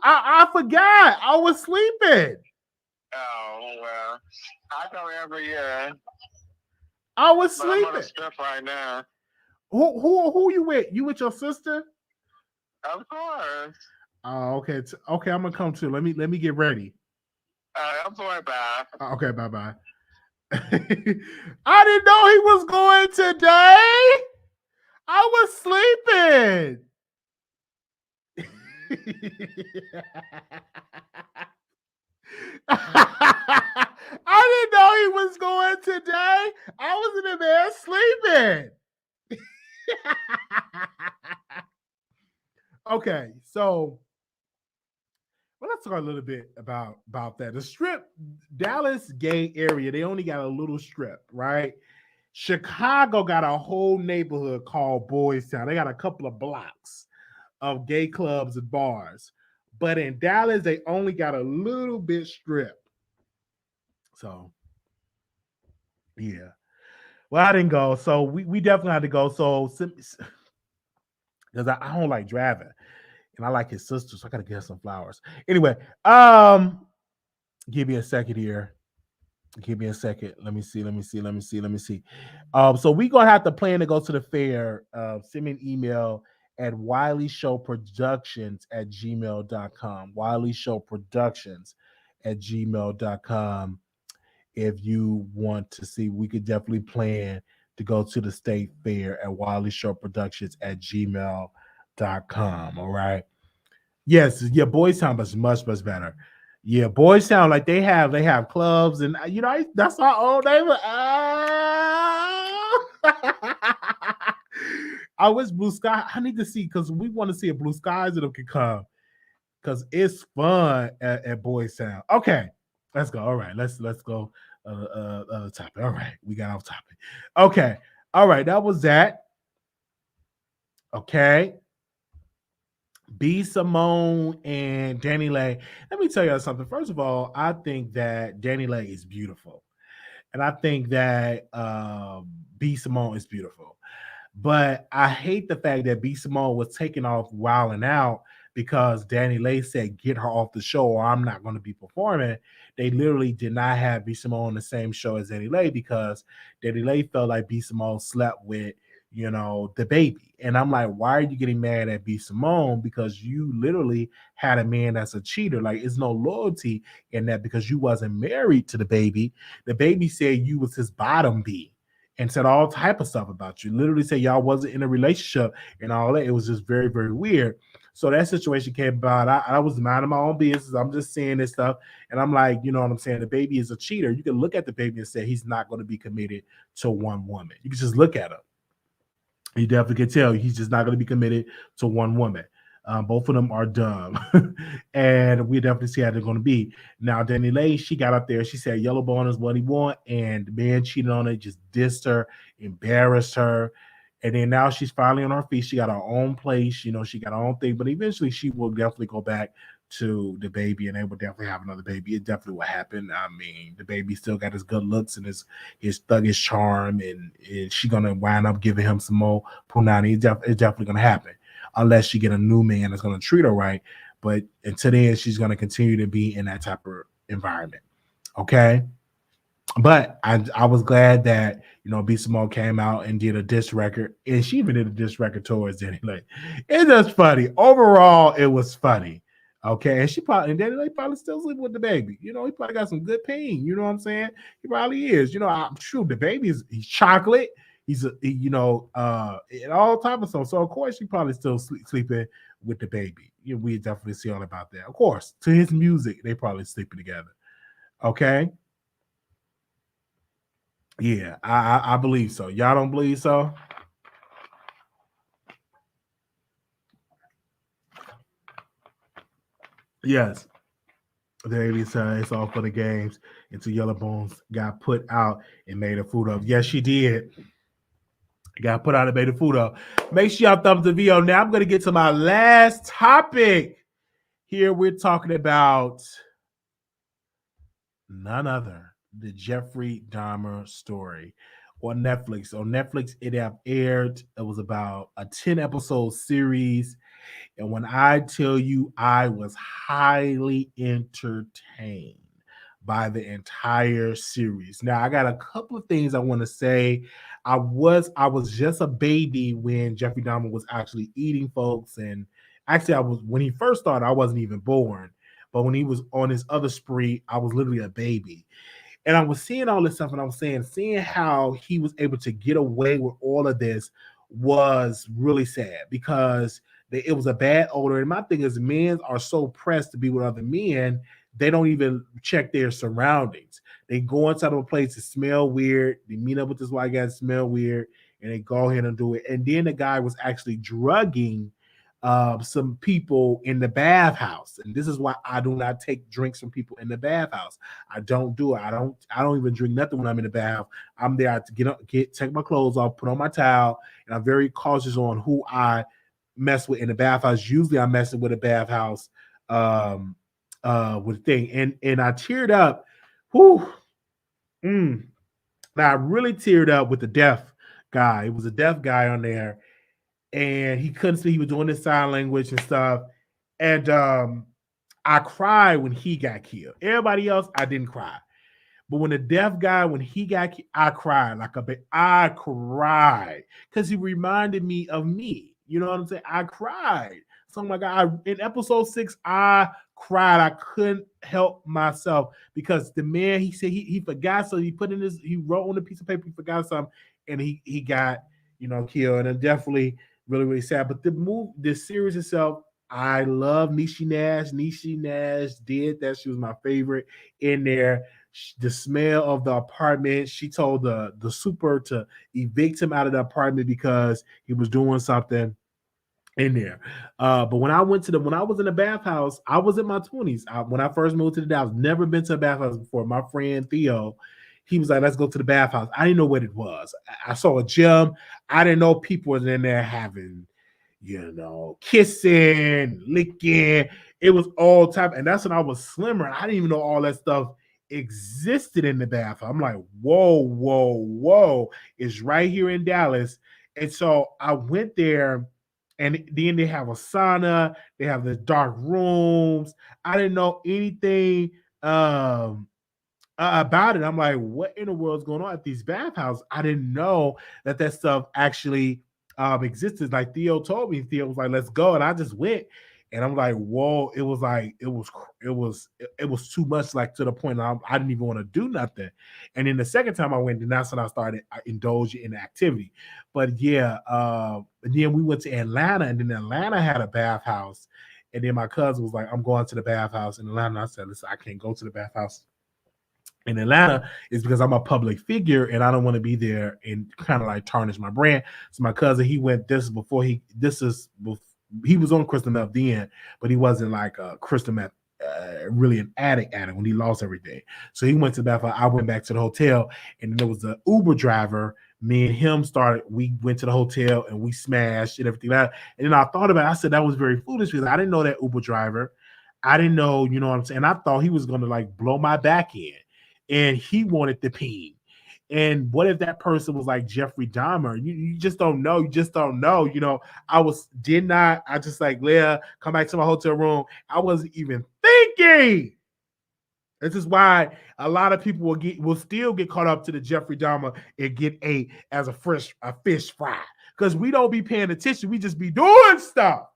I forgot. I was sleeping. Oh, well. I go every year. I was sleeping. I'm on a strip right now. Who you with? You with your sister? Of course. Oh, okay. Okay, I'm gonna come too. Let me get ready. Boy, bye. Okay, bye. I didn't know he was going today. I was sleeping. I didn't know he was going today. I was in the bed sleeping. Okay, so let's talk a little bit about that. The strip, Dallas gay area, they only got a little strip, right? Chicago got a whole neighborhood called Boys Town. They got a couple of blocks of gay clubs and bars. But in Dallas, they only got a little bit strip. So, yeah. Well, I didn't go. So we definitely had to go. So, because I don't like driving. And I like his sister, so I gotta get her some flowers. Anyway, give me a second here. Give me a second. Let me see. So we gonna have to plan to go to the fair. Send me an email at wileyshowproductions@gmail.com. wileyshowproductions@gmail.com. If you want to see, we could definitely plan to go to the state fair at wileyshowproductions@gmail.com. All right. Yes, yeah, Boys Town is much better. Yeah, Boys Town, like they have clubs, and that's our old neighbor. I wish Blue Sky. I need to see because we want to see if Blue Skies of them can come because it's fun at Boys Town. Okay, let's go. All right, let's go. Topic. All right, we got off topic. Okay, all right, that was that. Okay. B. Simone and DaniLeigh. Let me tell you something. First of all, I think that DaniLeigh is beautiful. And I think that B. Simone is beautiful. But I hate the fact that B. Simone was taken off Wild and Out because DaniLeigh said, get her off the show or I'm not going to be performing. They literally did not have B. Simone on the same show as DaniLeigh because DaniLeigh felt like B. Simone slept with, DabBaby. And I'm like, why are you getting mad at B. Simone? Because you literally had a man that's a cheater. Like, it's no loyalty in that because you wasn't married to DabBaby. DabBaby said you was his bottom B and said all type of stuff about you. Literally said y'all wasn't in a relationship and all that. It was just very, very weird. So that situation came about. I was minding my own business. I'm just saying this stuff. And I'm like, you know what I'm saying? DabBaby is a cheater. You can look at DabBaby and say he's not going to be committed to one woman. You can just look at him. You definitely can tell he's just not going to be committed to one woman. Both of them are dumb. And we definitely see how they're going to be. Now, DaniLeigh, she got up there. She said yellow bone is what he want. And the man cheated on her, just dissed her, embarrassed her. And then now she's finally on her feet. She got her own place. She got her own thing. But eventually she will definitely go back to DabBaby and they will definitely have another baby. It definitely will happen. I mean, DabBaby still got his good looks and his thuggish charm, and she's gonna wind up giving him some more punani. It's definitely gonna happen unless she get a new man that's gonna treat her right. But until then, she's gonna continue to be in that type of environment. Okay. But I was glad that B. Simone came out and did a diss record, and she even did a diss record towards DaniLeigh. It's just funny. Overall, it was funny. Okay, and DaniLeigh probably still sleeping with DabBaby. He probably got some good pain. You know what I'm saying? He probably is. I'm sure DabBaby he's chocolate. He's and all type of stuff. So of course, he probably still sleeping with DabBaby. We definitely see all about that. Of course, to his music, they probably sleeping together. Okay. Yeah, I believe so. Y'all don't believe so? Yes. There it is. It's all for the games until Yellow Bones got put out and made a food of. Yes, she did. Got put out and made a food of. Make sure y'all thumbs the video. Now I'm going to get to my last topic. Here we're talking about none other the Jeffery Dahmer story on Netflix. On Netflix, it have aired. It was about a 10-episode series. And when I tell you I was highly entertained by the entire series. Now, I got a couple of things I want to say. I was just a baby when Jeffrey Dahmer was actually eating folks. And actually, when he first started, I wasn't even born. But when he was on his other spree, I was literally a baby. And I was seeing all this stuff, and I was seeing how he was able to get away with all of this was really sad because it was a bad odor. And my thing is, men are so pressed to be with other men, they don't even check their surroundings. They go inside of a place that smell weird. They meet up with this white guy that smell weird, and they go ahead and do it. And then the guy was actually drugging some people in the bathhouse, and this is why I do not take drinks from people in the bathhouse. I don't do it. I don't even drink nothing when I'm in the bath. I'm there to take my clothes off, put on my towel, and I'm very cautious on who I mess with in the bathhouse. Usually, I'm messing with a bathhouse with a thing, and I teared up. Whew. Now I really teared up with the deaf guy. It was a deaf guy on there. And he couldn't speak. He was doing this sign language and stuff. And I cried when he got killed. Everybody else, I didn't cry. But when the deaf guy, when he got killed, I cried like a baby. I cried because he reminded me of me. You know what I'm saying? I cried. So I'm like, in episode 6, I cried. I couldn't help myself because the man, he said he forgot. So he wrote on a piece of paper, he forgot something, and he got, killed. And I'm definitely really, really sad. But the series itself, I love Niecy Nash. Niecy Nash did that. She was my favorite in there. The smell of the apartment. She told the super to evict him out of the apartment because he was doing something in there. But when I was in the bathhouse, I was in my 20s. When I first moved to the Dallas, never been to a bathhouse before. My friend Theo, he was like, let's go to the bathhouse. I didn't know what it was. I saw a gym. I didn't know people was in there having, kissing, licking. It was all type. And that's when I was slimmer. I didn't even know all that stuff existed in the bathhouse. I'm like, whoa. It's right here in Dallas. And so I went there And then they have a sauna. They have the dark rooms. I didn't know anything about it. I'm like, what in the world is going on at these bathhouses? I didn't know that stuff actually existed. Like Theo told me, Theo was like, let's go. And I just went. And I'm like, whoa, it was like, it was too much, like to the point I didn't even want to do nothing. And then the second time I went, and that's when I started indulging in activity. But yeah, and then we went to Atlanta, and then Atlanta had a bathhouse. And then my cousin was like, I'm going to the bathhouse in Atlanta. I said, listen, I can't go to the bathhouse in Atlanta is because I'm a public figure and I don't want to be there and kind of like tarnish my brand. So my cousin, he went he was on crystal meth then, but he wasn't like a crystal meth really an addict when he lost everything. So he went to the bathhouse. I went back to the hotel, and then there was the Uber driver. Me and him we went to the hotel and we smashed and everything like that. And then I thought about it. I said that was very foolish because I didn't know that Uber driver. I didn't know, you know what I'm saying? I thought he was going to like blow my back in, and he wanted the peen. And what if that person was like Jeffrey Dahmer? You just don't know. You just don't know. You know, I just like, Leah, come back to my hotel room. I wasn't even thinking. This is why a lot of people will still get caught up to the Jeffrey Dahmer and get ate as a fish fry. Because we don't be paying attention. We just be doing stuff.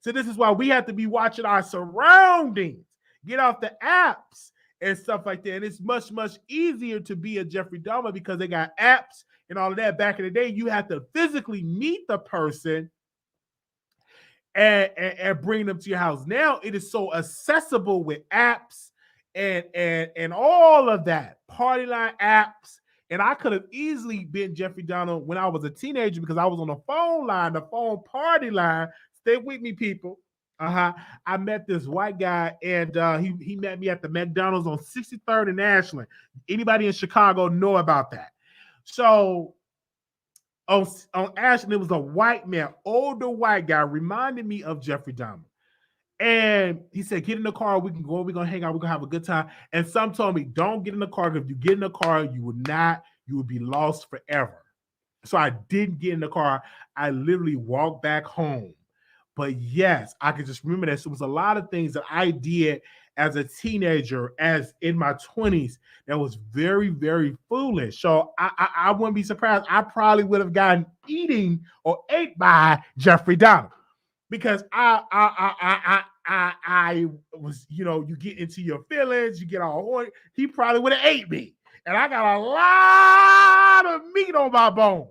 So this is why we have to be watching our surroundings. Get off the apps and stuff like that. And it's much, much easier to be a Jeffrey Dahmer because they got apps and all of that. Back in the day, you have to physically meet the person and bring them to your house. Now it is so accessible with apps and all of that. Party line apps. And I could have easily been Jeffrey Dahmer when I was a teenager because I was on the phone party line. Stay with me, people. I met this white guy, and he met me at the McDonald's on 63rd and Ashland. Anybody in Chicago know about that? So on Ashland, it was a white man, older white guy, reminded me of Jeffrey Dahmer. And he said, get in the car, we can go, we're gonna hang out, we're gonna have a good time. And some told me, don't get in the car, because if you get in the car, you would be lost forever. So I didn't get in the car. I literally walked back home. But yes, I could just remember that. So it was a lot of things that I did as a teenager, as in my 20s, that was very, very foolish. So I wouldn't be surprised. I probably would have gotten eaten or ate by Jeffrey Dahmer. Because I was, you know, you get into your feelings, you get all horny. He probably would have ate me. And I got a lot of meat on my bones.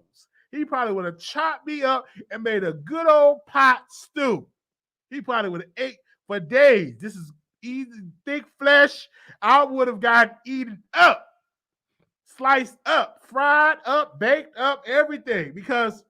He probably would have chopped me up and made a good old pot stew. He probably would have ate for days. This is easy, thick flesh. I would have gotten eaten up, sliced up, fried up, baked up, everything. Because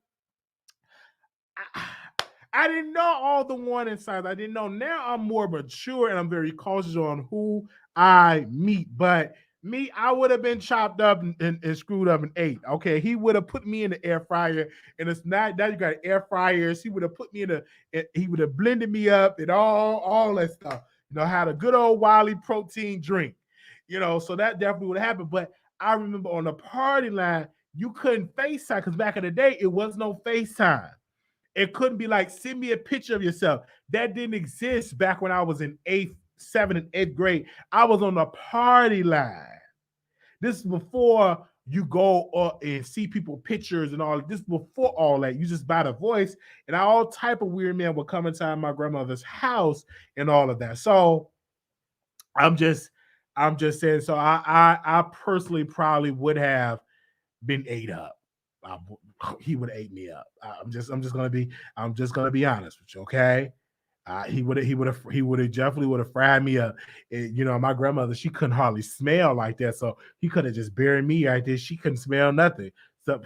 I didn't know all the warning signs. I didn't know. Now I'm more mature and I'm very cautious on who I meet. But me, I would have been chopped up and screwed up and ate. Okay, he would have put me in the air fryer, and it's not that you got air fryers. He would have put me he would have blended me up and all that stuff. You know, had a good old Wiley protein drink. You know, so that definitely would have happened. But I remember on the party line, you couldn't FaceTime because back in the day, it was no FaceTime. It couldn't be like, send me a picture of yourself. That didn't exist back when I was in 7th and 8th grade. I was on the party line. This is before you go and see people pictures and all. This is before all that. You just buy the voice, and all type of weird men would come inside my grandmother's house and all of that. So I'm just saying. So I personally probably would have been ate up. He would have ate me up. I'm just gonna be honest with you, okay? He would have definitely would have fried me up. And, you know, my grandmother, she couldn't hardly smell like that, so he could have just buried me right there. She couldn't smell nothing. The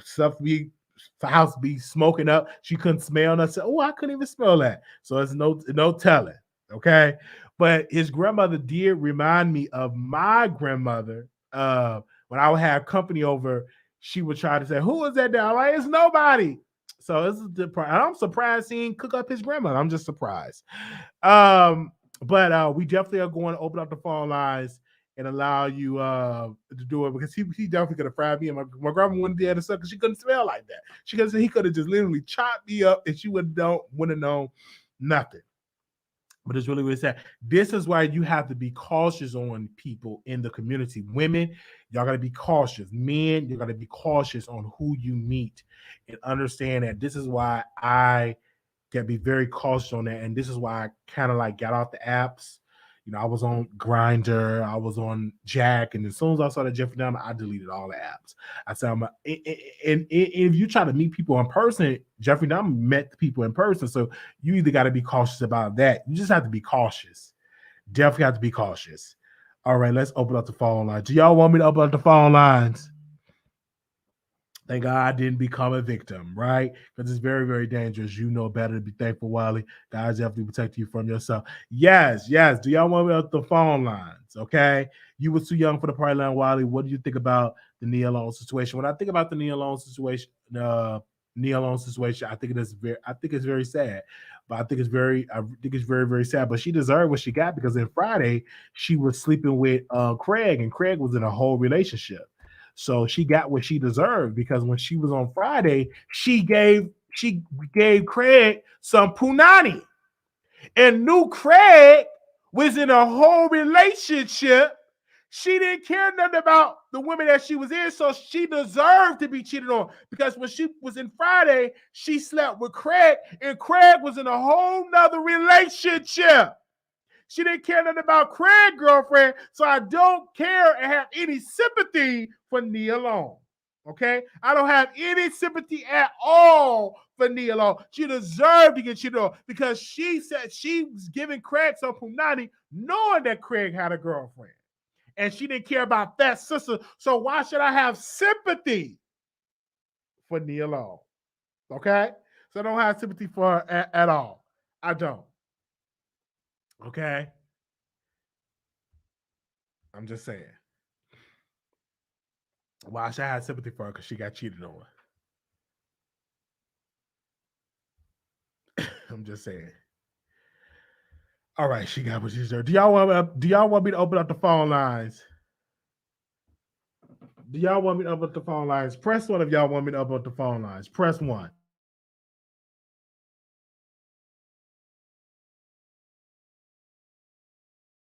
house be smoking up. She couldn't smell nothing. Oh, I couldn't even smell that. So it's no telling. Okay, but his grandmother did remind me of my grandmother. When I would have company over, she would try to say, "Who is that down?" Like, it's nobody. So this is the part. I'm surprised he didn't cook up his grandmother. I'm just surprised. But we definitely are going to open up the phone lines and allow you to do it because he definitely could have fried me. And my grandma wouldn't be able to suck because she couldn't smell like that. He could have just literally chopped me up and she wouldn't have known nothing. But it's really, really sad. This is why you have to be cautious on people in the community. Women, y'all got to be cautious. Men, you got to be cautious on who you meet and understand that this is why I got to be very cautious on that. And this is why I kind of like got off the apps. You know, I was on Grindr, I was on Jack, and as soon as I saw that Jeffery Dahmer, I deleted all the apps. I said, and if you try to meet people in person, Jeffery Dahmer met the people in person, so you either got to be cautious about that. You just have to be cautious. Definitely have to be cautious. All right, let's open up the phone lines. Do y'all want me to open up the phone lines? Thank God I didn't become a victim, right? Because it's very, very dangerous. You know better to be thankful, Wiley. God's definitely protect you from yourself. Yes. Do y'all want me up the phone lines? Okay. You were too young for the party line, Wiley. What do you think about the Nia Long situation? When I think about the Nia Long situation, I think it's very sad. But I think it's very, very sad. But she deserved what she got because then Friday she was sleeping with Craig, and Craig was in a whole relationship. So she got what she deserved because when she was on Friday, she gave Craig some punani and knew Craig was in a whole relationship. She didn't care nothing about the women that she was in, so she deserved to be cheated on because when she was in Friday, she slept with Craig and Craig was in a whole nother relationship. She didn't care nothing about Craig's girlfriend, so I don't care and have any sympathy for Nia Long. Okay? I don't have any sympathy at all for Nia Long. She deserved to get cheated on because she said she was giving Craig some punani knowing that Craig had a girlfriend. And she didn't care about that sister. So why should I have sympathy for Nia Long? Okay? So I don't have sympathy for her at all. I don't. Okay? I'm just saying. Well, I should have sympathy for her because she got cheated on. I'm just saying. All right, she got what she deserved. Do y'all want me to open up the phone lines? Do y'all want me to open up the phone lines? Press one if y'all want me to open up the phone lines. Press one.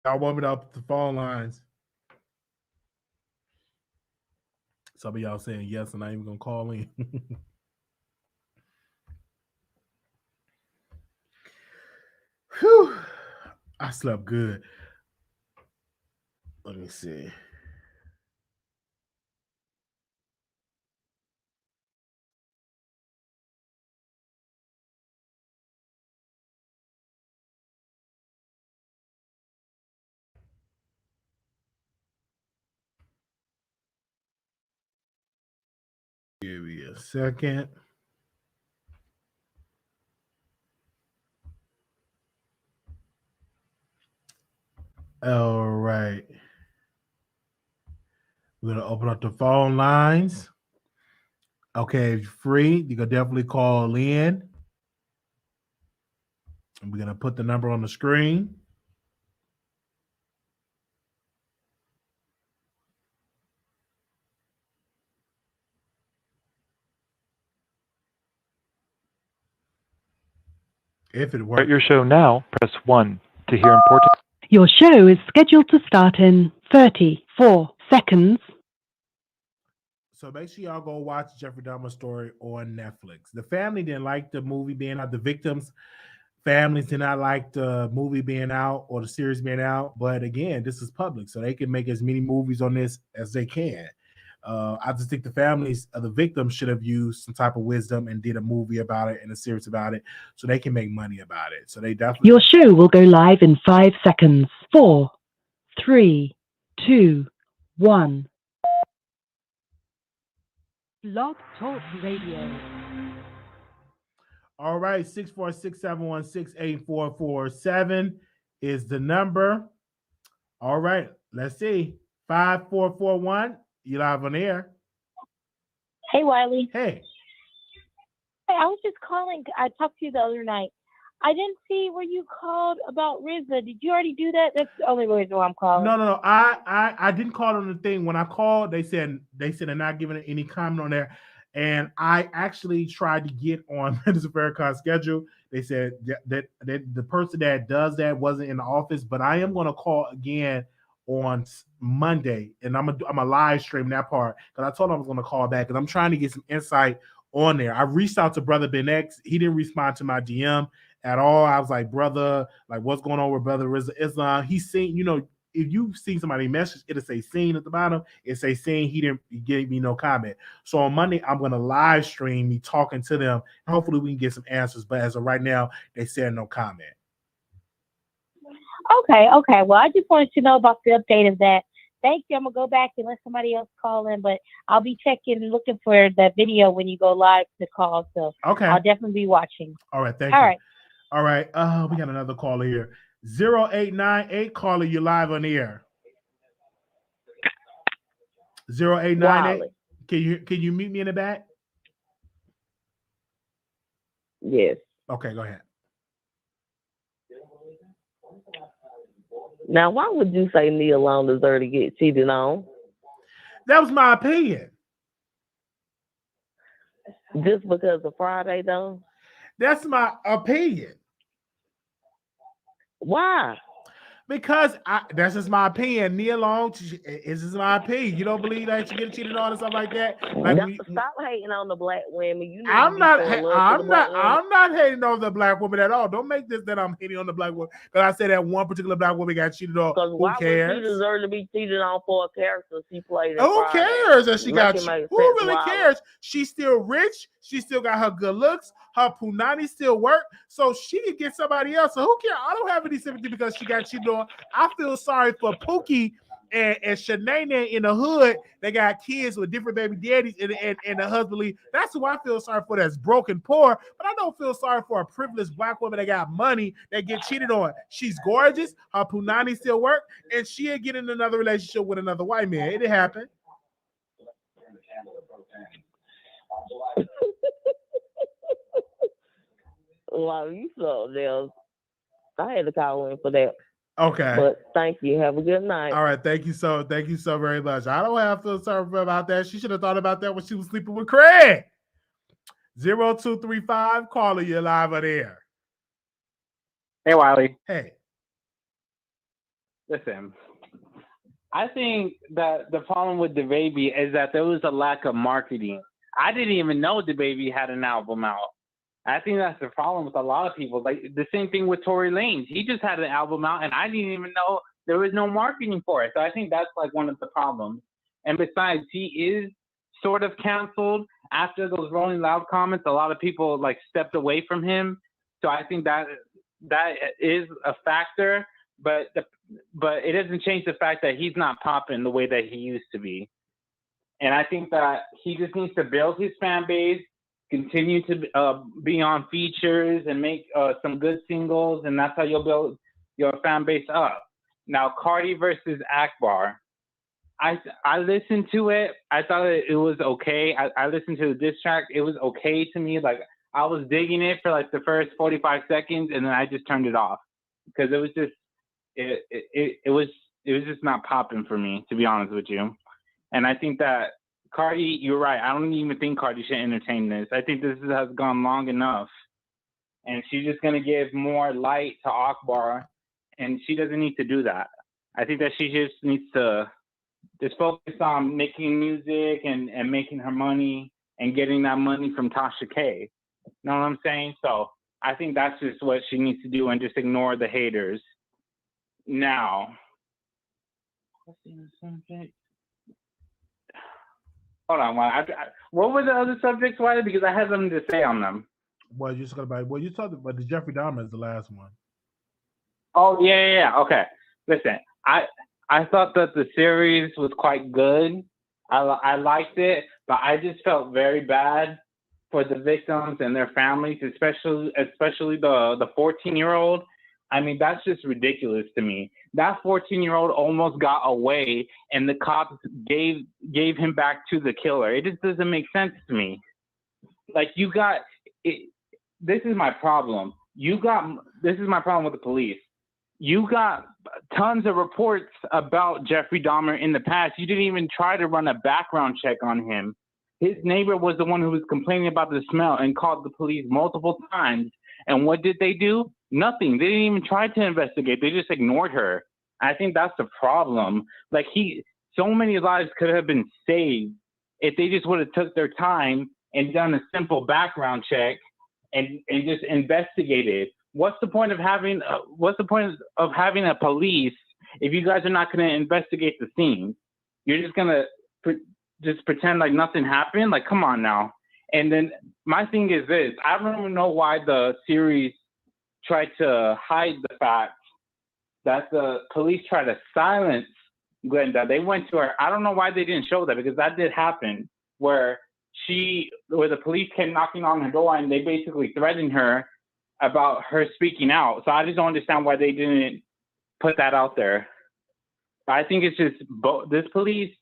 Y'all want me to open up the phone lines? Some of y'all saying yes, and I ain't even gonna call in. Whew. I slept good. Let me see. Give me a second. All right. We're gonna open up the phone lines. Okay, if you're free, you can definitely call in. And we're gonna put the number on the screen. If it works. Start your show now. Press 1 to hear important. Your show is scheduled to start in 34 seconds. So make sure y'all go watch Jeffrey Dahmer's story on Netflix. The family didn't like the movie being out. The victims' families did not like the movie being out or the series being out. But again, this is public, so they can make as many movies on this as they can. I just think the families of the victims should have used some type of wisdom and did a movie about it and a series about it so they can make money about it. So they definitely. Your show will go live in 5 seconds. 4, 3, 2, 1. Blog Talk Radio. All right, 646-716-8447 is the number. All right, let's see. 5441. You live on air. Hey, Wiley. Hey. Hey, I was just calling. I talked to you the other night. I didn't see where you called about RZA. Did you already do that? That's the only reason why I'm calling. No. I didn't call on the thing. When I called, they said they're not giving any comment on there. And I actually tried to get on Mr. Farrakhan's schedule. They said that the person that does that wasn't in the office, but I am going to call again on Monday, and I'm a live stream that part because I told him I was going to call back because I'm trying to get some insight on there. I reached out to Brother Ben X. He didn't respond to my DM at all. I was like, brother, like, what's going on with Brother RZA Islam? He's seen, if you've seen somebody message, it'll say seen at the bottom. It say seen. He gave me no comment. So on Monday, I'm going to live stream me talking to them. And hopefully we can get some answers. But as of right now, they said no comment. Okay. Well, I just wanted to know about the update of that. Thank you. I'm going to go back and let somebody else call in, but I'll be checking and looking for that video when you go live to call. So okay, I'll definitely be watching. All right. Thank you. All right. We got another caller here. 0898 caller, you're live on the air. 0898. Can you meet me in the back? Yes. Okay, go ahead. Now, why would you say Nia Long deserved to get cheated on? That was my opinion. Just because of Friday, though? That's my opinion. Why? Because that's just my opinion. Nia Long is just my opinion. You don't believe that you get cheated on and stuff like that? Like stop hating on the black women. You I'm not hating on the black woman at all. Don't make this that I'm hating on the black woman. Because I said that one particular black woman got cheated on. Who cares? Would she deserve to be cheated on for a character she played? Who cares that she got cheated? Who really cares? She's still rich. She still got her good looks. Her punani still work, so she can get somebody else. So who cares? I don't have any sympathy because she got cheated on. I feel sorry for Pookie and Shanae in the hood. They got kids with different baby daddies and the husband. That's who I feel sorry for. That's broken, poor. But I don't feel sorry for a privileged black woman that got money that get cheated on. She's gorgeous. Her punani still work, and she'll get in another relationship with another white man. It happened. Well, you saw there. I had to call in for that. Okay. But thank you. Have a good night. All right. Thank you so very much. I don't have to feel sorry for about that. She should have thought about that when she was sleeping with Craig. 0235, caller, you're live on air. Hey, Wiley. Hey. Listen, I think that the problem with DabBaby is that there was a lack of marketing. I didn't even know DabBaby had an album out. I think that's the problem with a lot of people. Like the same thing with Tory Lanez. He just had an album out, and I didn't even know there was no marketing for it. So I think that's like one of the problems. And besides, he is sort of canceled after those Rolling Loud comments. A lot of people like stepped away from him. So I think that is a factor, but it doesn't change the fact that he's not popping the way that he used to be. And I think that he just needs to build his fan base, continue to be on features and make some good singles, and that's how you'll build your fan base up. Now, Cardi versus Akbar. I listened to it. I thought it was okay. I listened to the diss track. It was okay to me. Like, I was digging it for like the first 45 seconds, and then I just turned it off because it was just it was just not popping for me, to be honest with you. And I think that Cardi, you're right. I don't even think Cardi should entertain this. I think this has gone long enough. And she's just going to give more light to Akbar. And she doesn't need to do that. I think that she just needs to just focus on making music and making her money and getting that money from Tasha K. You know what I'm saying? So I think that's just what she needs to do and just ignore the haters. Now, what's the other subject? Hold on, what were the other subjects, Wiley? Because I had something to say on them. Well, you talked about the Jeffrey Dahmer is the last one. Oh, yeah. Okay. Listen, I thought that the series was quite good. I liked it, but I just felt very bad for the victims and their families, especially the 14-year-old. I mean, that's just ridiculous to me. That 14-year-old almost got away, and the cops gave him back to the killer. It just doesn't make sense to me. Like, you got it. This is my problem. this is my problem with the police. You got tons of reports about Jeffrey Dahmer in the past. You didn't even try to run a background check on him. His neighbor was the one who was complaining about the smell and called the police multiple times. And what did they do? Nothing. They didn't even try to investigate. They just ignored her. I think that's the problem. Like so many lives could have been saved if they just would have took their time and done a simple background check and just investigated. What's the point of having a police if you guys are not going to investigate the scene? You're just going to just pretend like nothing happened? Like, come on now. And then my thing is this. I don't even know why the series tried to hide the fact that the police tried to silence Glenda. They went to her. I don't know why they didn't show that, because that did happen, where the police came knocking on her door and they basically threatened her about her speaking out. So I just don't understand why they didn't put that out there. I think it's just this police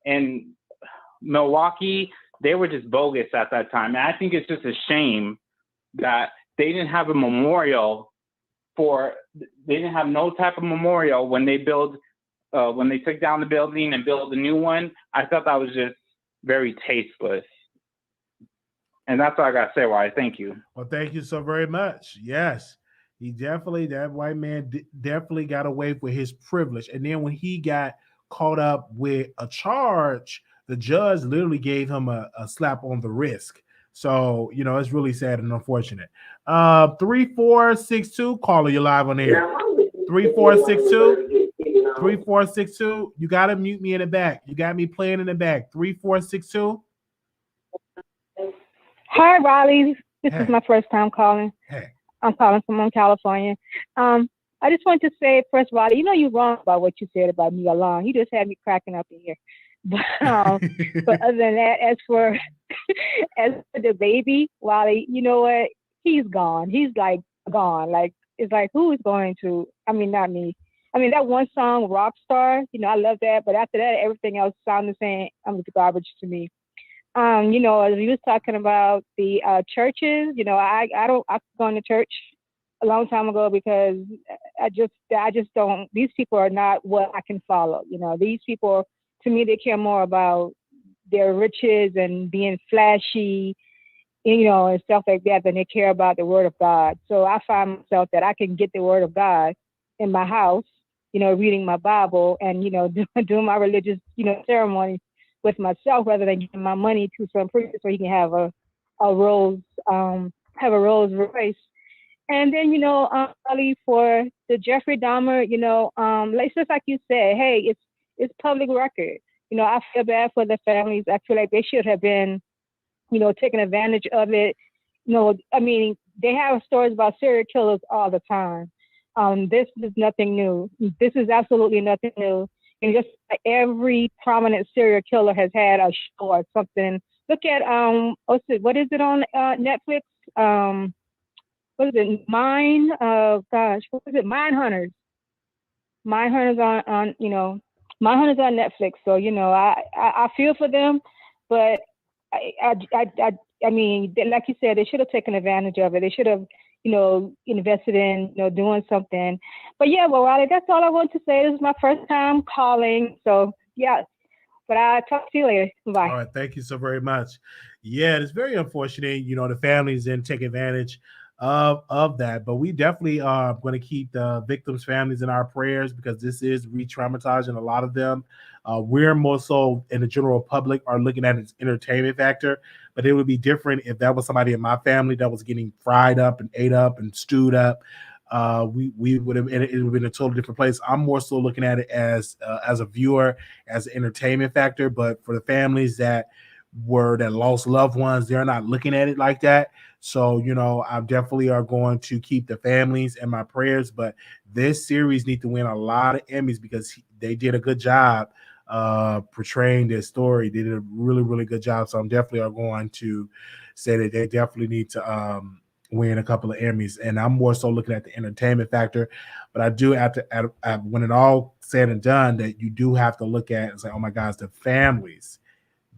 and Milwaukee, they were just bogus at that time. And I think it's just a shame that they didn't have a memorial they didn't have no type of memorial when they took down the building and built a new one. I thought that was just very tasteless. And that's all I got to say, Why. Thank you. Well, thank you so very much. Yes, that white man definitely got away with his privilege. And then when he got caught up with a charge, the judge literally gave him a slap on the wrist. So, it's really sad and unfortunate. 3462, caller, you're live on air. 3462. 3462. You got to mute me in the back. You got me playing in the back. 3462. Hi, Riley. This Hey. is my first time calling. Hey. I'm calling from California. I just want to say, first, Riley, you're wrong about what you said about me alone. You just had me cracking up in here. But other than that, as for DabBaby, Wiley, you know what? He's gone. He's like gone. Like, it's like, who is going to? I mean, not me. I mean, that one song, Rockstar, I love that. But after that, everything else sounded the same. It's garbage to me. As we was talking about the churches, I gone to church a long time ago because I just don't. These people are not what I can follow. These people, to me, they care more about their riches and being flashy, and stuff like that than they care about the Word of God. So I find myself that I can get the Word of God in my house, reading my Bible and, doing my religious, ceremonies with myself rather than giving my money to some priest so he can have a Rolls Royce. And then, Ali, for the Jeffrey Dahmer, like just like you said, hey, it's public record. I feel bad for the families. I feel like they should have been, taking advantage of it. They have stories about serial killers all the time. This is nothing new. This is absolutely nothing new. And just like every prominent serial killer has had a show or something. Look at what is it on Netflix? What is it? What is it? Mindhunters. Mindhunters on Mindhunters on Netflix. So I feel for them, but I mean, like you said, they should have taken advantage of it. They should have, invested in, doing something. But yeah, well, Riley, that's all I want to say. This is my first time calling. So yeah, but I'll talk to you later. Bye. All right. Thank you so very much. Yeah, it's very unfortunate. The families didn't take advantage of that, but we definitely are going to keep the victims' families in our prayers because this is re-traumatizing a lot of them. We're more so in the general public are looking at its entertainment factor, but it would be different if that was somebody in my family that was getting fried up and ate up and stewed up. We would have, it would have been a totally different place. I'm more so looking at it as a viewer, as an entertainment factor, but for the families that lost loved ones, they're not looking at it like that. So, I definitely are going to keep the families in my prayers, but this series need to win a lot of Emmys because they did a good job portraying their story. They did a really, really good job. So I'm definitely are going to say that they definitely need to win a couple of Emmys. And I'm more so looking at the entertainment factor, but I do have to, when it all said and done, that you do have to look at and say, oh my gosh, the families,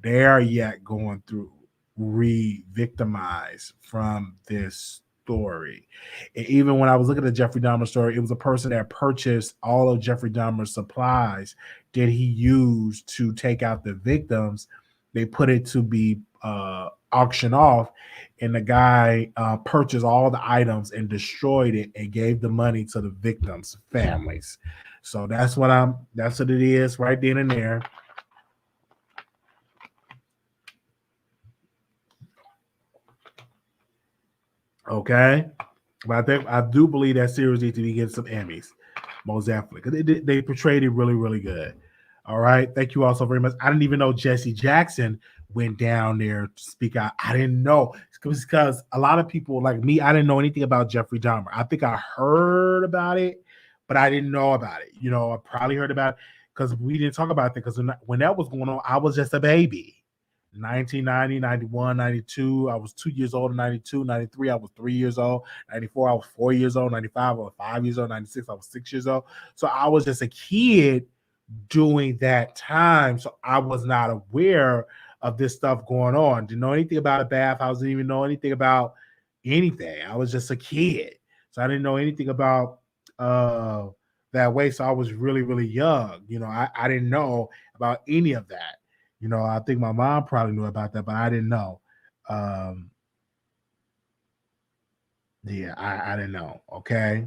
they are yet going through re-victimized from this story. And even when I was looking at the Jeffrey Dahmer story, it was a person that purchased all of Jeffrey Dahmer's supplies that he used to take out the victims. They put it to be auctioned off, and the guy purchased all the items and destroyed it and gave the money to the victims' families. So that's what it is right then and there. Okay, but I do believe that series needs to be getting some Emmys, most definitely, because they portrayed it really, really good. All right, thank you all so very much. I didn't even know Jesse Jackson went down there to speak out. I didn't know, because a lot of people like me, I didn't know anything about Jeffrey Dahmer. I think I heard about it, but I didn't know about it. You know, I probably heard about it because we didn't talk about it, because when that was going on, I was just a baby. 1990, 91, 92, I was 2 years old. In 92, 93, I was 3 years old. 94, I was 4 years old. 95, I was 5 years old. 96, I was 6 years old. So I was just a kid during that time. So I was not aware of this stuff going on. Didn't know anything about a bathhouse. Didn't even know anything about anything. I was just a kid. So I didn't know anything about that way. So I was really, really young. You know, I didn't know about any of that. You know, I think my mom probably knew about that, but I didn't know. Yeah, I didn't know. Okay.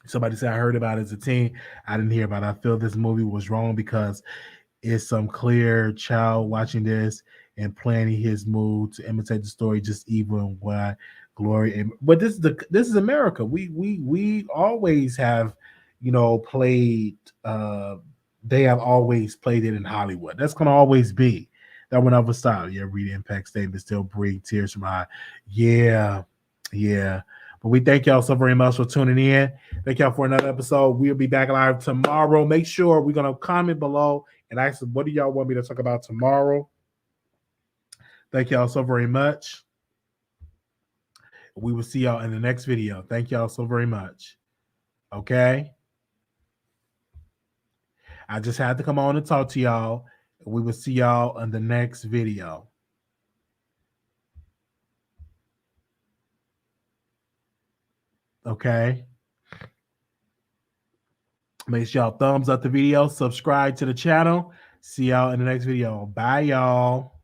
Somebody said I heard about it as a teen. I didn't hear about it. I feel this movie was wrong because it's some clear child watching this and planning his move to imitate the story, just even what glory. But this is America. We always have, you know, played. They have always played it in Hollywood. That's gonna always be. That will never stop. Yeah, read impact statements still bring tears from my eye. Yeah. But we thank y'all so very much for tuning in. Thank y'all for another episode. We'll be back live tomorrow. Make sure we're gonna comment below and ask what do y'all want me to talk about tomorrow. Thank y'all so very much. We will see y'all in the next video. Thank y'all so very much. Okay. I just had to come on and talk to y'all. We will see y'all in the next video. Okay. Make sure y'all thumbs up the video, subscribe to the channel. See y'all in the next video. Bye, y'all.